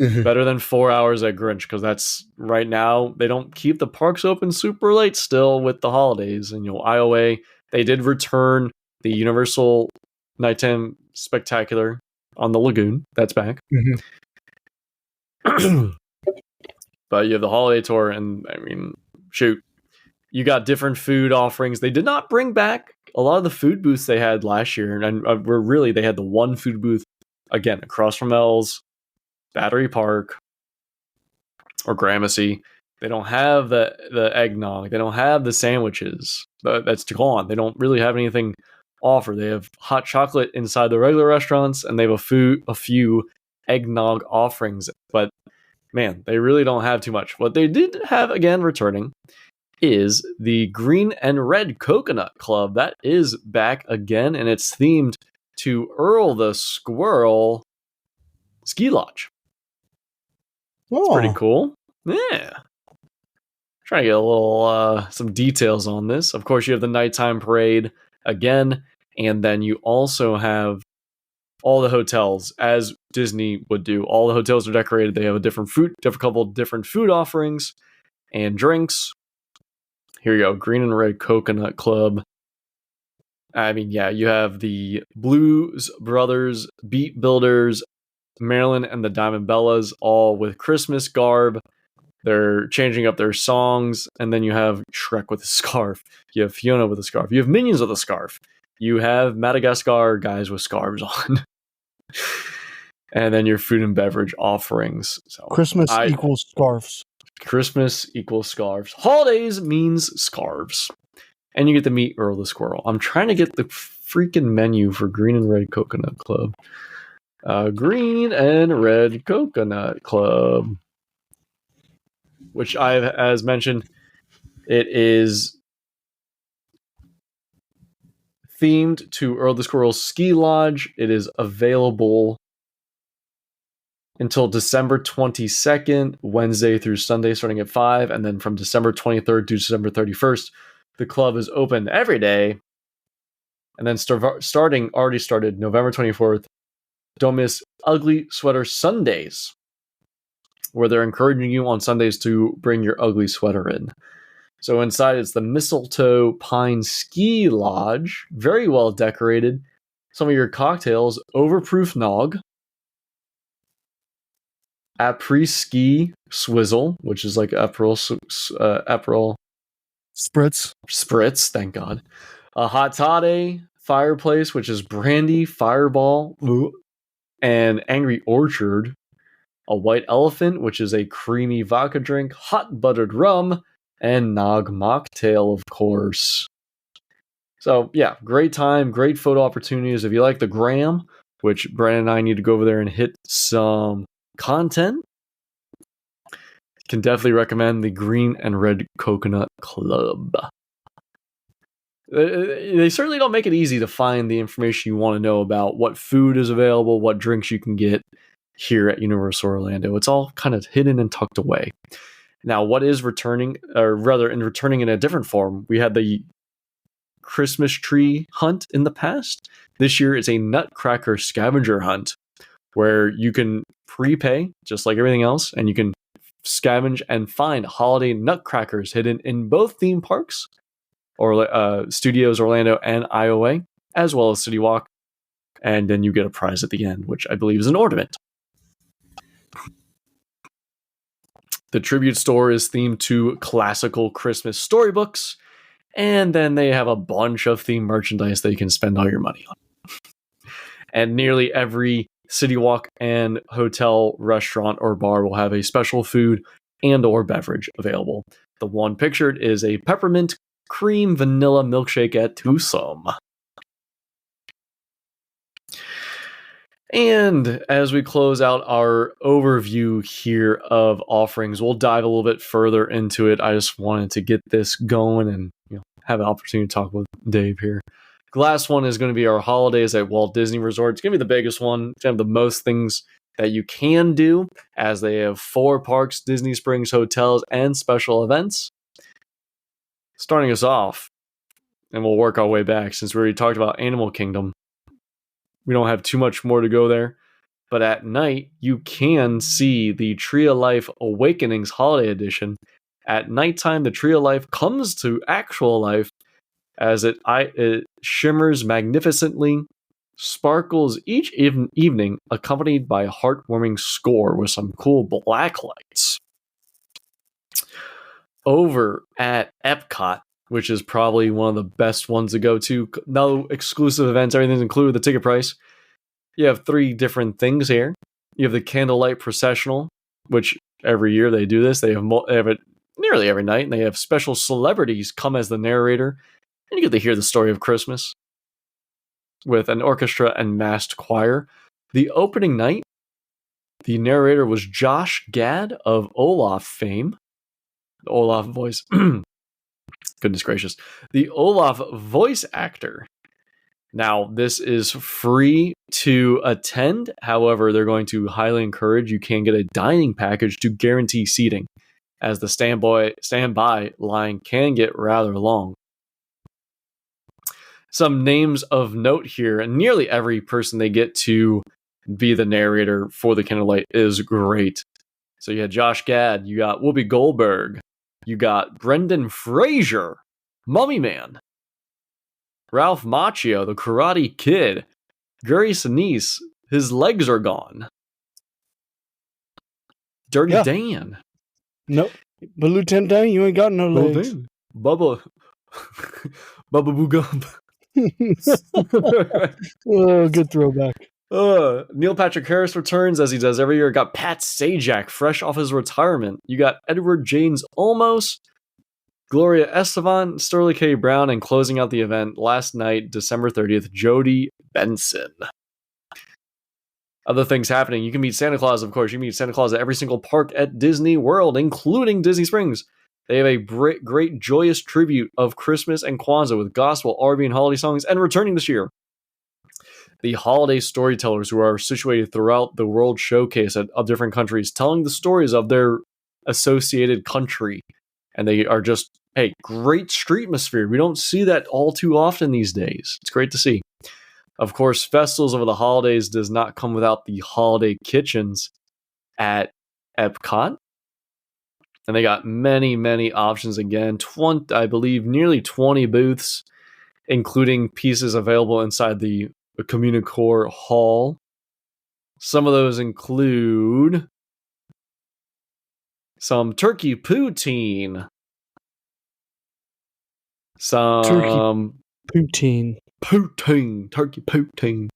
Mm-hmm. Better than 4 hours at Grinch, because that's right now they don't keep the parks open super late still with the holidays. And IOA, they did return the Universal Nighttime Spectacular on the Lagoon. That's back. Mm-hmm. But you have the holiday tour, and I mean, shoot, you got different food offerings. They did not bring back a lot of the food booths they had last year, and they had the one food booth again across from L's, Battery Park, or Gramercy. They don't have the eggnog. They don't have the sandwiches. That's gone. They don't really have anything offer. They have hot chocolate inside the regular restaurants, and they have a few eggnog offerings. But man, they really don't have too much. What they did have again returning is the Green and Red Coconut Club. That is back again, and it's themed to Earl the Squirrel Ski Lodge. It's pretty cool. Yeah. Trying to get a little some details on this. Of course, you have the nighttime parade again, and then you also have all the hotels, as Disney would do. All the hotels are decorated. They have a couple different food offerings and drinks. Here you go, Green and Red Coconut Club. I mean, yeah, you have the Blues Brothers, Beat Builders, Marilyn and the Diamond Bellas, all with Christmas garb. They're changing up their songs, and then you have Shrek with a scarf. You have Fiona with a scarf. You have Minions with a scarf. You have Madagascar guys with scarves on. And then your food and beverage offerings. So Christmas equals scarves. Christmas equals scarves. Holidays means scarves. And you get to meet Earl the Squirrel. I'm trying to get the freaking menu for Green and Red Coconut Club. Green and Red Coconut Club. Which as mentioned, it is themed to Earl the Squirrel Ski Lodge. It is available until December 22nd, Wednesday through Sunday, starting at 5. And then from December 23rd to December 31st, the club is open every day. And then already started November 24th. Don't miss Ugly Sweater Sundays, where they're encouraging you on Sundays to bring your ugly sweater in. So inside, it's the Mistletoe Pine Ski Lodge, very well decorated. Some of your cocktails: Overproof Nog, Après-Ski Swizzle, which is like Aperol Spritz, thank God. A Hot Toddy Fireplace, which is Brandy Fireball, and Angry Orchard. A White Elephant, which is a creamy vodka drink, hot buttered rum, and Nog Mocktail, of course. So, yeah, great time, great photo opportunities. If you like the gram, which Brandon and I need to go over there and hit some content, can definitely recommend the Green and Red Coconut Club. They certainly don't make it easy to find the information you want to know about what food is available, what drinks you can get here at Universal Orlando. It's all kind of hidden and tucked away. Now, what is returning, or rather, returning in a different form, we had the Christmas tree hunt in the past. This year, it's a Nutcracker scavenger hunt where you can prepay, just like everything else, and you can scavenge and find holiday nutcrackers hidden in both theme parks, or Studios Orlando and IOA, as well as City Walk, and then you get a prize at the end, which I believe is an ornament. The tribute store is themed to classical Christmas storybooks, and then they have a bunch of themed merchandise that you can spend all your money on. And nearly every City Walk and hotel, restaurant, or bar will have a special food and or beverage available. The one pictured is a peppermint cream vanilla milkshake at Tucson. And as we close out our overview here of offerings, we'll dive a little bit further into it. I just wanted to get this going and have an opportunity to talk with Dave here. The last one is going to be our holidays at Walt Disney Resort. It's going to be the biggest one. It's going to have the most things that you can do, as they have 4 parks, Disney Springs hotels, and special events. Starting us off, and we'll work our way back since we already talked about Animal Kingdom. We don't have too much more to go there, but at night you can see the Tree of Life Awakenings Holiday Edition. At nighttime, the Tree of Life comes to actual life as it shimmers magnificently, sparkles each evening, accompanied by a heartwarming score with some cool black lights. Over at Epcot, which is probably one of the best ones to go to. No exclusive events, everything's included with the ticket price. You have 3 different things here. You have the Candlelight Processional, which every year they do this. They have it nearly every night, and they have special celebrities come as the narrator, and you get to hear the story of Christmas with an orchestra and massed choir. The opening night, the narrator was Josh Gad of Olaf fame. The Olaf voice. Goodness gracious. The Olaf voice actor. Now, this is free to attend. However, they're going to highly encourage you can get a dining package to guarantee seating, as the standby line can get rather long. Some names of note here, and nearly every person they get to be the narrator for the Candlelight is great. So you had Josh Gad, you got Whoopi Goldberg, you got Brendan Fraser, Mummy Man, Ralph Macchio, the Karate Kid, Gary Sinise, his legs are gone, Dirty Dan. Nope. But Lieutenant Dan, you ain't got no legs. Bubba Boogump. Oh, good throwback. Neil Patrick Harris returns as he does every year. Got Pat Sajak fresh off his retirement. You got Edward James Olmos, Gloria Estefan, Sterling K. Brown, and closing out the event last night, December 30th, Jody Benson. Other things happening. You can meet Santa Claus, of course. You can meet Santa Claus at every single park at Disney World, including Disney Springs. They have a great joyous tribute of Christmas and Kwanzaa with gospel, R&B, and holiday songs, and returning this year, the holiday storytellers who are situated throughout the World Showcase of different countries, telling the stories of their associated country. And they are just, great street atmosphere. We don't see that all too often these days. It's great to see. Of course, festivals over the holidays does not come without the holiday kitchens at Epcot. And they got many, many options again. I believe nearly 20 booths, including pieces available inside the Communicore Hall. Some of those include some turkey poutine. Turkey turkey poutine.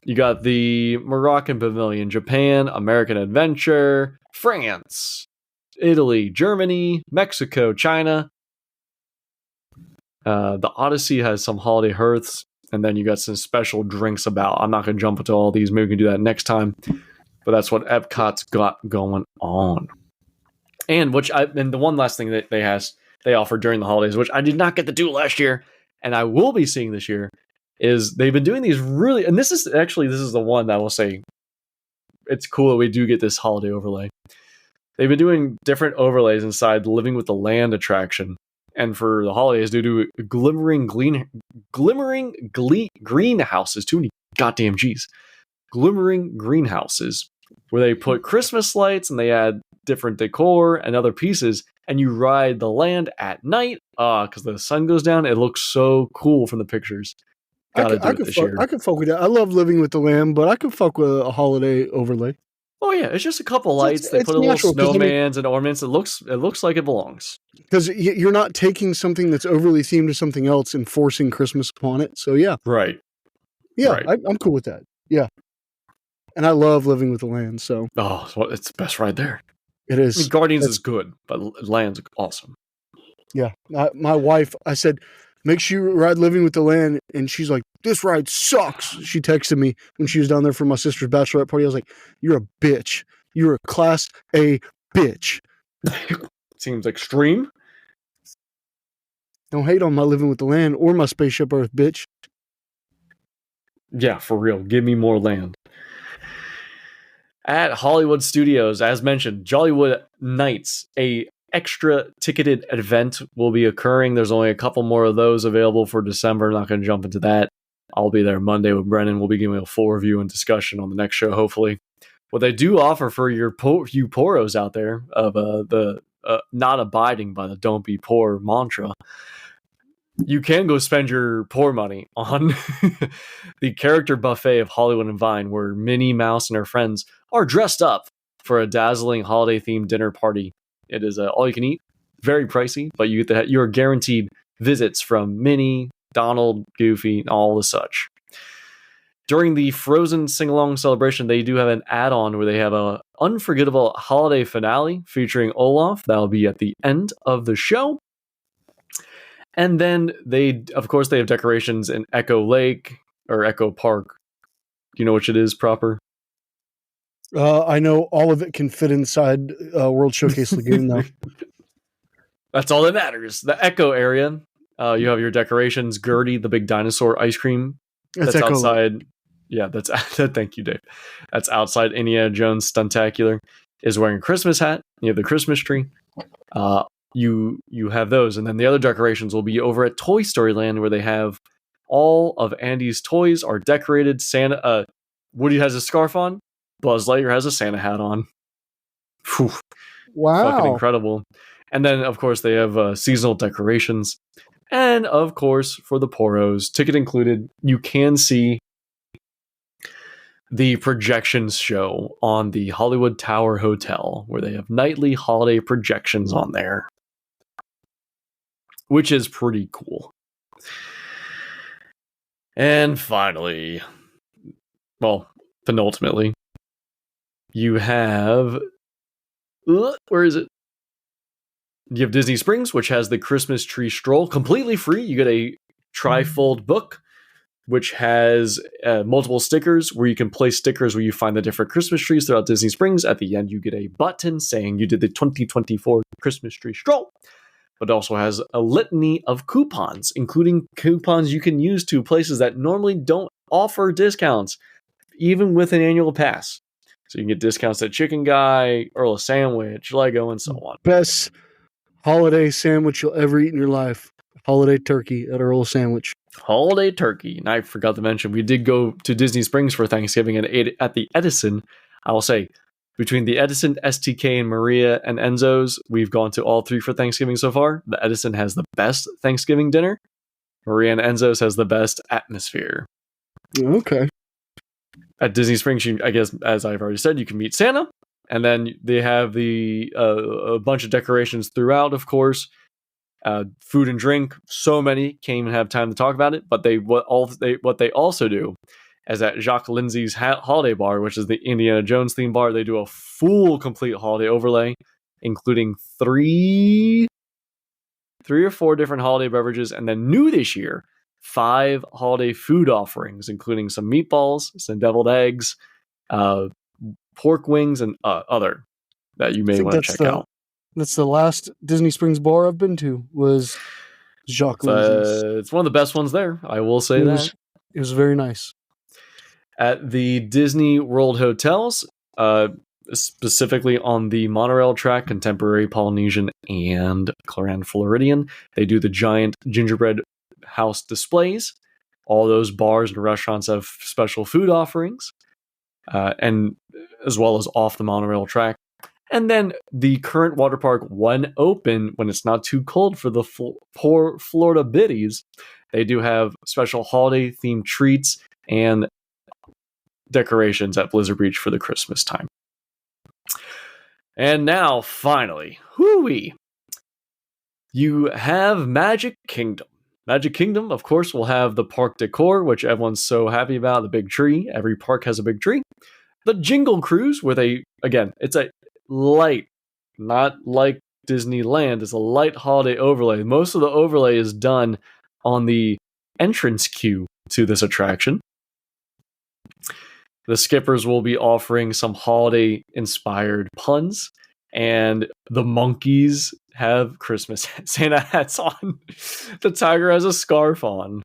You got the Moroccan Pavilion, Japan, American Adventure, France, Italy, Germany, Mexico, China. The Odyssey has some holiday hearths, and then you got some special drinks about. I'm not going to jump into all these. Maybe we can do that next time. but that's what Epcot's got going on. And the one last thing that they offer during the holidays, which I did not get to do last year, and I will be seeing this year, is they've been doing these really, and this is the one that I will say it's cool that we do get this holiday overlay. They've been doing different overlays inside the Living with the Land attraction, and for the holidays, they do glimmering greenhouses. Too many goddamn G's. Glimmering greenhouses, where they put Christmas lights and they add different decor and other pieces, and you ride the land at night because the sun goes down. It looks so cool from the pictures. Gotta do it this year. I could fuck with that. I love Living with the Lamb, but I could fuck with a holiday overlay. Oh yeah, it's just a couple lights. They put a little snowmans and ornaments. It looks like it belongs. Because you're not taking something that's overly themed to something else and forcing Christmas upon it. So yeah, right. Yeah, right. I'm cool with that. Yeah, and I love Living with the Land. So it's the best ride there. It is. I mean, Guardians is good, but Land's awesome. Yeah, my wife. I said, make sure you ride Living with the Land, and she's like, this ride sucks. She texted me when she was down there for my sister's bachelorette party. I was like, you're a bitch. You're a class A bitch. Seems extreme. Don't hate on my Living with the Land or my Spaceship Earth, bitch. Yeah, for real. Give me more land. At Hollywood Studios, as mentioned, Jollywood Nights, a extra ticketed event will be occurring. There's only a couple more of those available for December. I'm not going to jump into that. I'll be there Monday with Brennan. We'll be giving a full review and discussion on the next show, hopefully. What they do offer for you poros out there of the not abiding by the don't be poor mantra, you can go spend your poor money on the character buffet of Hollywood and Vine, where Minnie Mouse and her friends are dressed up for a dazzling holiday-themed dinner party. It is all you can eat, very pricey, but you are guaranteed visits from Minnie, Donald, Goofy, and all the such. During the Frozen sing-along celebration, they do have an add-on where they have a unforgettable holiday finale featuring Olaf. That'll be at the end of the show. And then they have decorations in Echo Lake or Echo Park. Do you know which it is proper? I know all of it can fit inside World Showcase Lagoon, though. That's all that matters. The Echo area, you have your decorations. Gertie, the big dinosaur ice cream. That's outside. Yeah, that's thank you, Dave. That's outside Indiana Jones Stuntacular. Is wearing a Christmas hat. You have the Christmas tree. You have those, and then the other decorations will be over at Toy Story Land, where they have all of Andy's toys are decorated. Santa, Woody has a scarf on. Buzz Lightyear has a Santa hat on. Whew. Wow, fucking incredible! And then, of course, they have seasonal decorations, and of course, for the poros, ticket included, you can see the projections show on the Hollywood Tower Hotel, where they have nightly holiday projections on there, which is pretty cool. And finally, penultimately, you have where is it? You have Disney Springs, which has the Christmas tree stroll completely free. You get a trifold book, which has multiple stickers where you can place stickers where you find the different Christmas trees throughout Disney Springs. At the end, you get a button saying you did the 2024 Christmas tree stroll. But it also has a litany of coupons, including coupons you can use to places that normally don't offer discounts, even with an annual pass. So you can get discounts at Chicken Guy, Earl of Sandwich, Lego, and so on. Best holiday sandwich you'll ever eat in your life. Holiday turkey at Earl of Sandwich. Holiday turkey. And I forgot to mention, we did go to Disney Springs for Thanksgiving at the Edison. I will say, between the Edison, STK, and Maria and Enzo's, we've gone to all three for Thanksgiving so far. The Edison has the best Thanksgiving dinner. Maria and Enzo's has the best atmosphere. Okay. At Disney Springs, I guess, as I've already said, you can meet Santa. And then they have a bunch of decorations throughout, of course. Food and drink, so many, can't even have time to talk about it. But what they also do is at Jacques Lindsay's Holiday Bar, which is the Indiana Jones themed bar, they do a full, complete holiday overlay, including three or four different holiday beverages, and then new this year, 5 holiday food offerings, including some meatballs, some deviled eggs, pork wings, and other that you I may think want to check out. that's the last Disney Springs bar I've been to was Jacques Lindsay's. It's one of the best ones there. I will say that. It was very nice. At the Disney World hotels, specifically on the monorail track, Contemporary, Polynesian, and Claran Floridian, they do the giant gingerbread house displays. All those bars and restaurants have special food offerings, and as well as off the monorail track. And then the current water park, when open, when it's not too cold for the poor Florida biddies, they do have special holiday themed treats and decorations at Blizzard Beach for the Christmas time. And now, finally, hooey, you have Magic Kingdom. Magic Kingdom, of course, will have the park decor, which everyone's so happy about, the big tree. Every park has a big tree. The Jingle Cruise with it's a light, not like Disneyland, it's a light holiday overlay. Most of the overlay is done on the entrance queue to this attraction. The skippers will be offering some holiday-inspired puns, and the monkeys have Christmas Santa hats on. The tiger has a scarf on.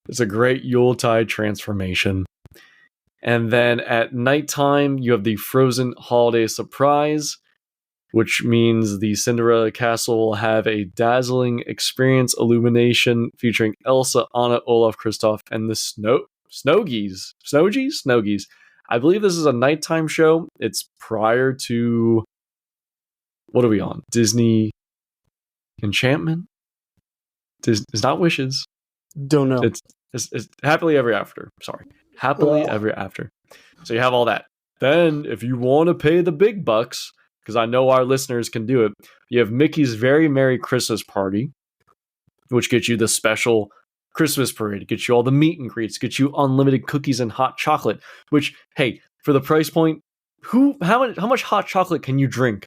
It's a great Yuletide transformation. And then at nighttime, you have the Frozen Holiday Surprise, which means the Cinderella Castle will have a dazzling experience illumination featuring Elsa, Anna, Olaf, Kristoff, and the Snowgies. I believe this is a nighttime show. It's prior to... What are we on? Disney Enchantment? It's not Wishes. Don't know. It's Happily Ever After. Sorry. Happily Ever After. So you have all that. Then, if you want to pay the big bucks, because I know our listeners can do it, you have Mickey's Very Merry Christmas Party, which gets you the special Christmas parade, gets you all the meet and greets, gets you unlimited cookies and hot chocolate, which, hey, for the price point, how much hot chocolate can you drink?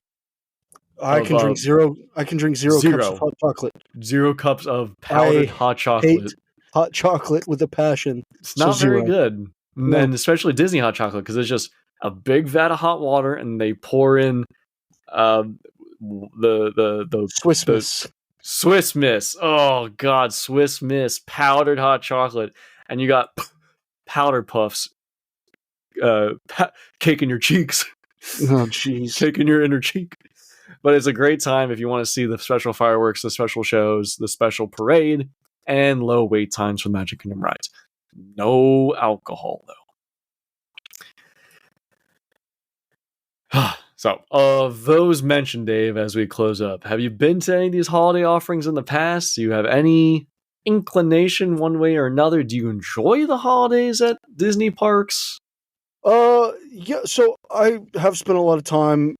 I can drink zero cups of hot chocolate. 0 cups of powdered hot chocolate. Hate hot chocolate with a passion. It's not very good. No. And especially Disney hot chocolate, because it's just a big vat of hot water and they pour in the Swiss Miss. Oh God, Swiss Miss powdered hot chocolate, and you got powder puffs, cake in your cheeks. Oh jeez, cake in your inner cheek. But it's a great time if you want to see the special fireworks, the special shows, the special parade, and low wait times for Magic Kingdom rides. No alcohol, though. So, of those mentioned, Dave, as we close up, have you been to any of these holiday offerings in the past? Do you have any inclination one way or another? Do you enjoy the holidays at Disney parks? Yeah, so I have spent a lot of time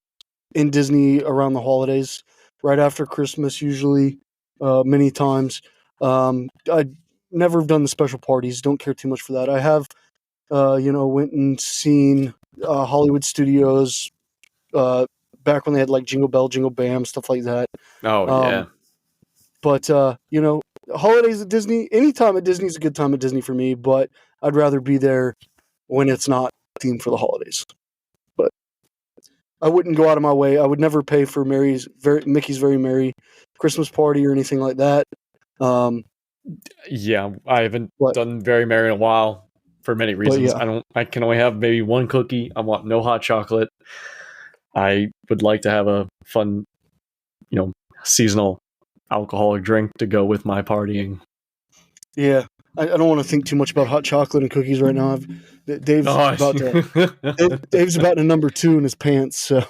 in Disney around the holidays, right after Christmas, usually, many times. I never have done the special parties, don't care too much for that. I have, went and seen Hollywood Studios back when they had like Jingle Bell, Jingle Bam, stuff like that. Oh, yeah. But, holidays at Disney, any time at Disney is a good time at Disney for me, but I'd rather be there when it's not themed for the holidays. But I wouldn't go out of my way. I would never pay for Mickey's Very Merry Christmas Party or anything like that. Yeah, I haven't done Very Merry in a while for many reasons. Yeah. I can only have maybe one cookie. I want no hot chocolate. I would like to have a fun, seasonal alcoholic drink to go with my partying. Yeah, I don't want to think too much about hot chocolate and cookies right now. Dave's about to number 2 in his pants. So,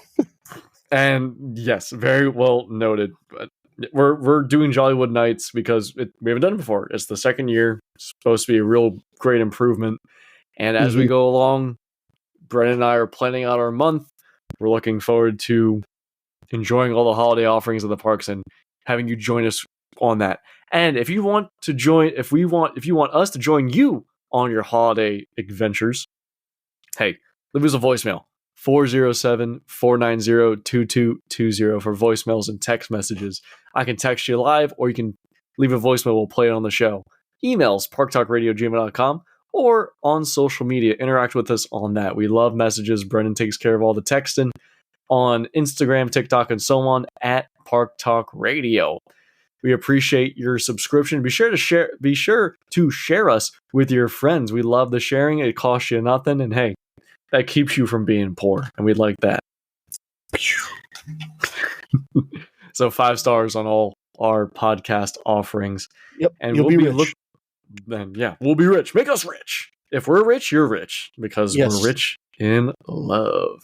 and yes, very well noted. But we're doing Jollywood Nights because we haven't done it before. It's the second year. It's supposed to be a real great improvement. And as we go along, Brennan and I are planning out our month. We're looking forward to enjoying all the holiday offerings of the parks and having you join us on that. And if you want to join, if you want us to join you on your holiday adventures, hey, leave us a voicemail. 407-490-2220 for voicemails and text messages. I can text you live, or you can leave a voicemail. We'll play it on the show. Emails, parktalkradio@gmail.com, or on social media. Interact with us on that. We love messages. Brendan takes care of all the texting on Instagram, TikTok, and so on at Park Talk Radio. We appreciate your subscription. Be sure to share us with your friends. We love the sharing. It costs you nothing, and hey, that keeps you from being poor, and we'd like that. So 5 stars on all our podcast offerings. Yep, and you'll we'll be be rich. then yeah, we'll be rich. Make us rich. If we're rich, you're rich, because Yes. we're rich in love.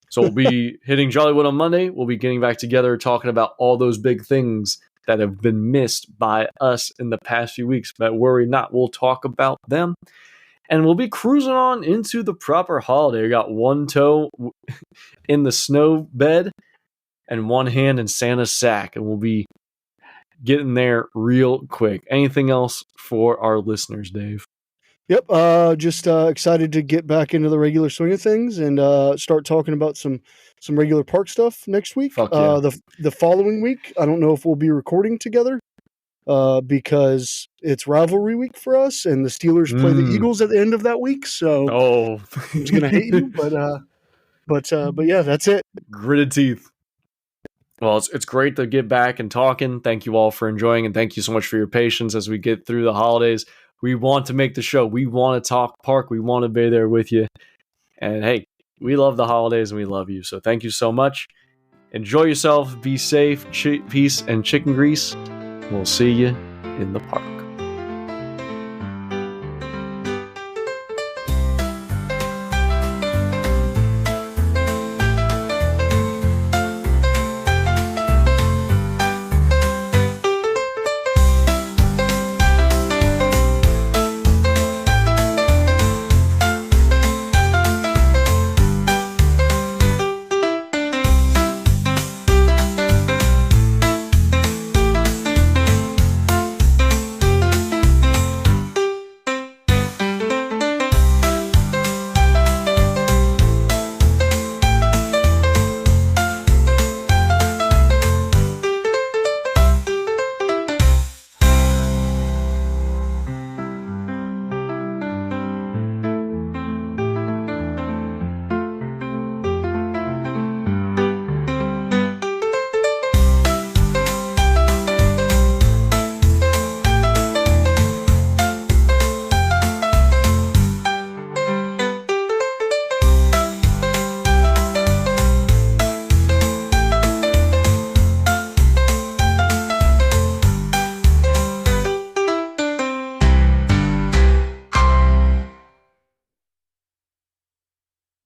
So we'll be hitting Jollywood on Monday. We'll be getting back together, talking about all those big things that have been missed by us in the past few weeks. But worry not, we'll talk about them. And we'll be cruising on into the proper holiday. We got one toe in the snow bed and one hand in Santa's sack. And we'll be getting there real quick. Anything else for our listeners, Dave? Yep. Just excited to get back into the regular swing of things and start talking about some regular park stuff next week. Fuck yeah. The following week, I don't know if we'll be recording together because it's rivalry week for us, and the Steelers play the Eagles at the end of that week. So I'm just gonna hate you, but yeah, that's it. Gritted teeth. Well, it's great to get back and talking. Thank you all for enjoying, and thank you so much for your patience as we get through the holidays. We want to make the show. We want to talk park. We want to be there with you. And hey, we love the holidays and we love you. So thank you so much. Enjoy yourself. Be safe. Peace and chicken grease. We'll see you in the park.